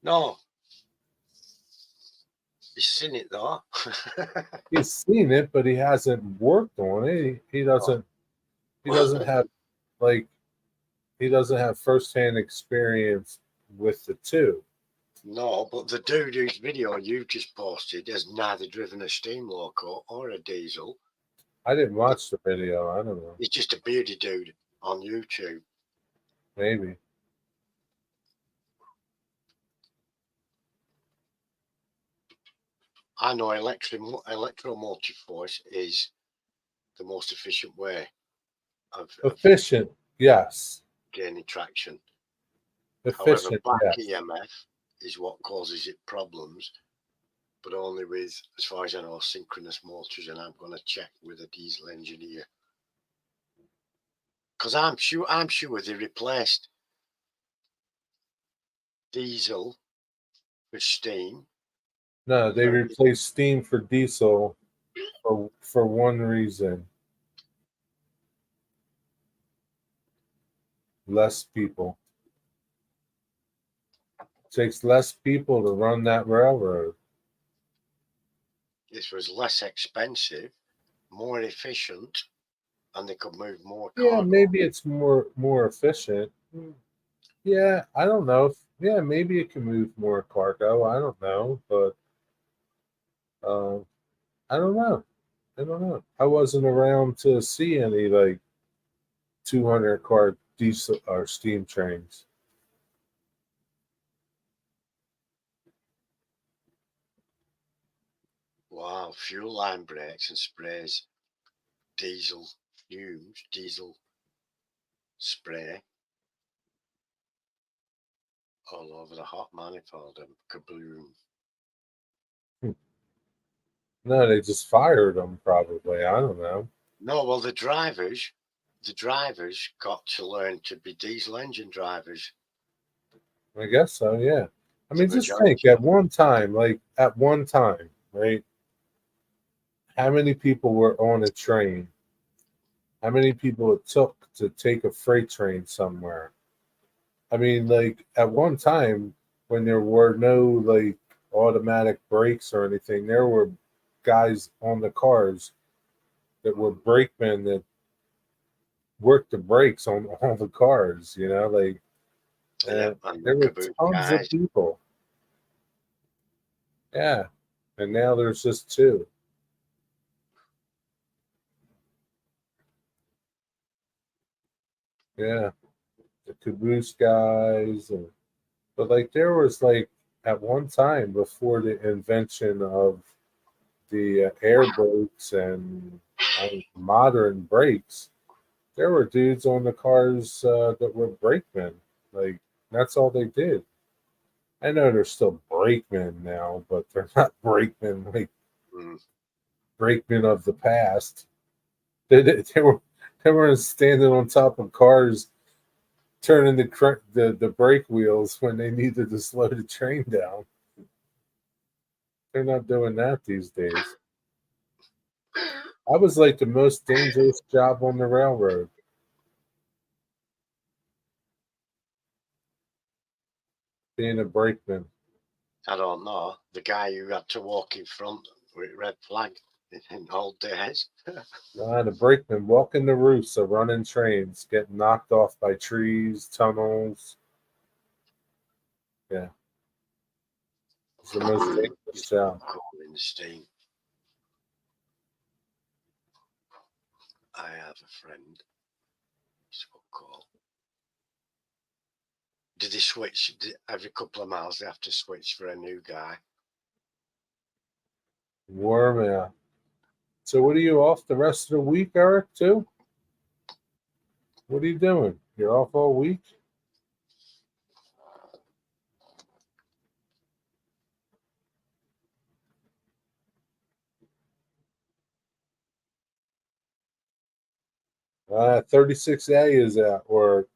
No. He's seen it though. He's seen it, but he hasn't worked on it. He doesn't have like he doesn't have firsthand experience with the two. No, but the dude whose video you just posted has neither driven a steam loco or a diesel. I didn't watch the video. I don't know. He's just a bearded dude on YouTube. Maybe. I know electromotive force is the most efficient way of efficient, yes. Gaining traction. Efficient, however, back yes. EMF is what causes it problems, but only with, as far as I know, synchronous motors. And I'm going to check with a diesel engineer because I'm sure they replaced diesel with steam. No, they replaced steam for diesel for one reason. Less people. It takes less people to run that railroad. This was less expensive, more efficient, and they could move more cargo. Yeah, maybe it's more efficient. Yeah, I don't know. Yeah, maybe it can move more cargo. I don't know, but I don't know. I don't know. I wasn't around to see any like 200 car diesel or steam trains. Wow, fuel line brakes and sprays, diesel fumes, diesel spray all over the hot manifold and kabloom. No, they just fired them probably. I don't know. No, well, the drivers got to learn to be diesel engine drivers. I guess so, yeah. I The mean, just majority think of them. at one time, right? How many people were on a train? How many people it took to take a freight train somewhere? I mean, like at one time when there were no like automatic brakes or anything, there were guys on the cars that were brakemen that worked the brakes on all the cars, like Yeah, and and the there were caboose tons of guys. people. Yeah. And now there's just two. Yeah. The caboose guys but like there was like at one time before the invention of the air brakes and modern brakes, there were dudes on the cars that were brakemen. Like that's all they did. I know they're still brakemen now, but they're not brakemen like Mm. brakemen of the past. They were standing on top of cars, turning the brake wheels when they needed to slow the train down. They're not doing that these days. I was like the most dangerous job on the railroad, being a brakeman. I don't know. The guy who had to walk in front with red flag in old days. The brakemen walking the roofs of running trains, getting knocked off by trees, tunnels. Yeah, it's the most dangerous job. Calling the steam. I have a friend. He's got call. Did they switch every couple of miles? They have to switch for a new guy. Warm, yeah. So, what are you off the rest of the week, Eric? Too? What are you doing? You're off all week? Uh, 36A is out, or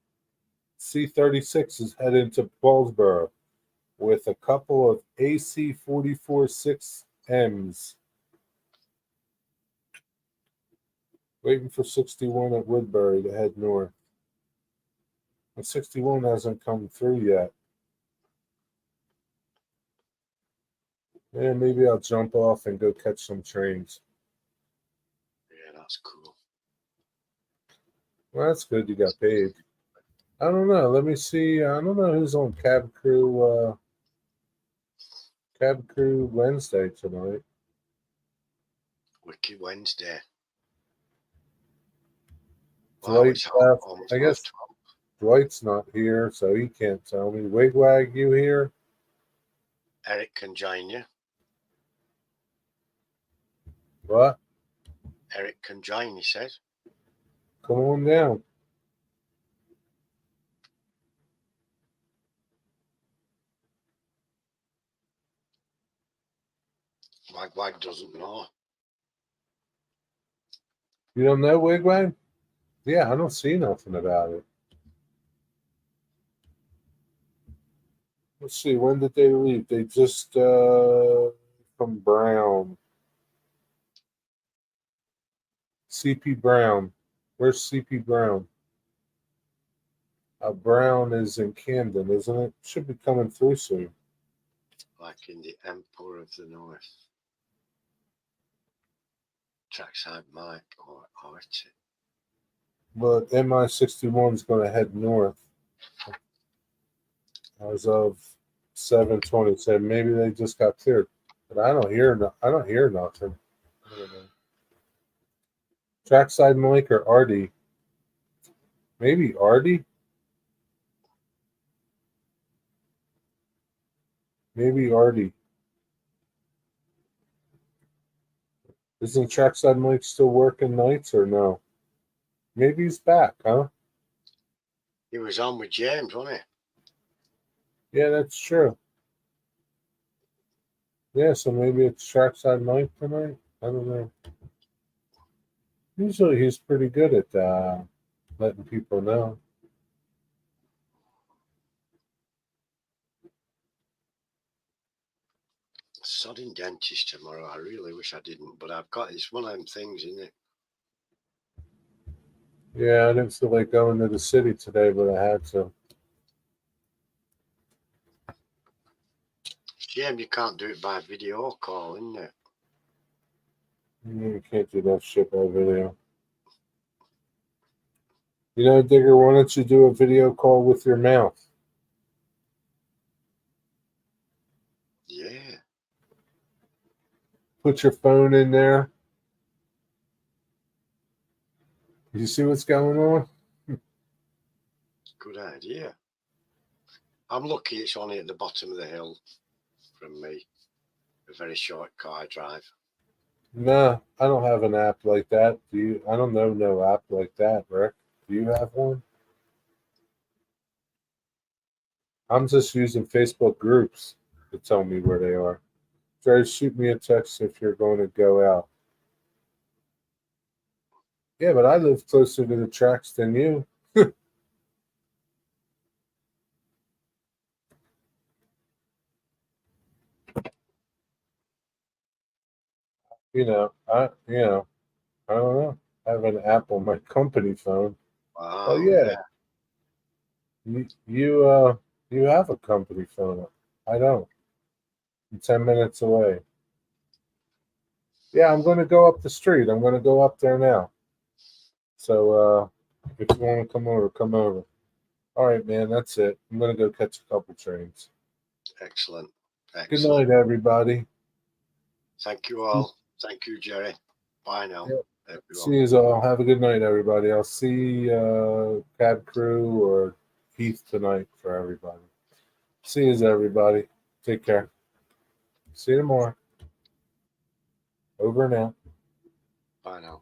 C36 is heading to Paulsboro with a couple of AC 44-6Ms. Waiting for 61 at Woodbury to head north. And 61 hasn't come through yet. Yeah, maybe I'll jump off and go catch some trains. Yeah, that's cool. Well, that's good. You got paid. I don't know. Let me see. I don't know who's on Cab Crew Wednesday tonight. Wiki Wednesday. Wow, Dwight it's left. almost I half guess 12. Dwight's not here, so he can't tell me. Wigwag, you here? Eric can join you. What? Eric can join, he says. Come on down. Wag doesn't know. You don't know Wigwag? Yeah, I don't see nothing about it. Let's see. When did they leave? They just from Brown. CP Brown. Where's CP Brown? Brown is in Camden, isn't it? Should be coming through soon. Like in the Emperor of the North. Trackside Mike or Artie. But MI-61 is going to head north as of 7:20. Said maybe they just got cleared, but I don't hear. I don't hear nothing. I don't know. Trackside Mike or Artie? Maybe Artie. Maybe Artie. Isn't Trackside Mike still working nights or no? Maybe he's back, huh? He was on with James, wasn't Yeah, that's true. Yeah, so maybe it's Trackside Mike tonight. I don't know. Usually he's pretty good at letting people know. Sodding dentist tomorrow. I really wish I didn't, but I've got it's one of them things, isn't it? Yeah, I didn't feel like going to the city today, but I had to. Shame you can't do it by video call, isn't it? You can't do that shit by video. You know, Digger, why don't you do a video call with your mouth? Yeah. Put your phone in there. You see what's going on? Good idea. I'm lucky it's only at the bottom of the hill from me. A very short car drive. Nah, I don't have an app like that. Do you? I don't know no app like that, Rick. Do you have one? I'm just using Facebook groups to tell me where they are. Try to shoot me a text if you're going to go out. Yeah, but I live closer to the tracks than you. I don't know. I have an app on my company phone. Oh Wow, yeah, yeah. you have a company phone. I don't. I'm 10 minutes away. Yeah, I'm going to go up the street. I'm going to go up there now. So if you want to come over, come over. All right, man. That's it. I'm going to go catch a couple trains. Excellent. Good Excellent. night, everybody. Thank you all. Thank you, Jerry. Bye now, Yep. everyone. See you all. Have a good night, everybody. I'll see Cab Crew or Heath tonight for everybody. See you, everybody. Take care. See you tomorrow. Over and out. Bye now.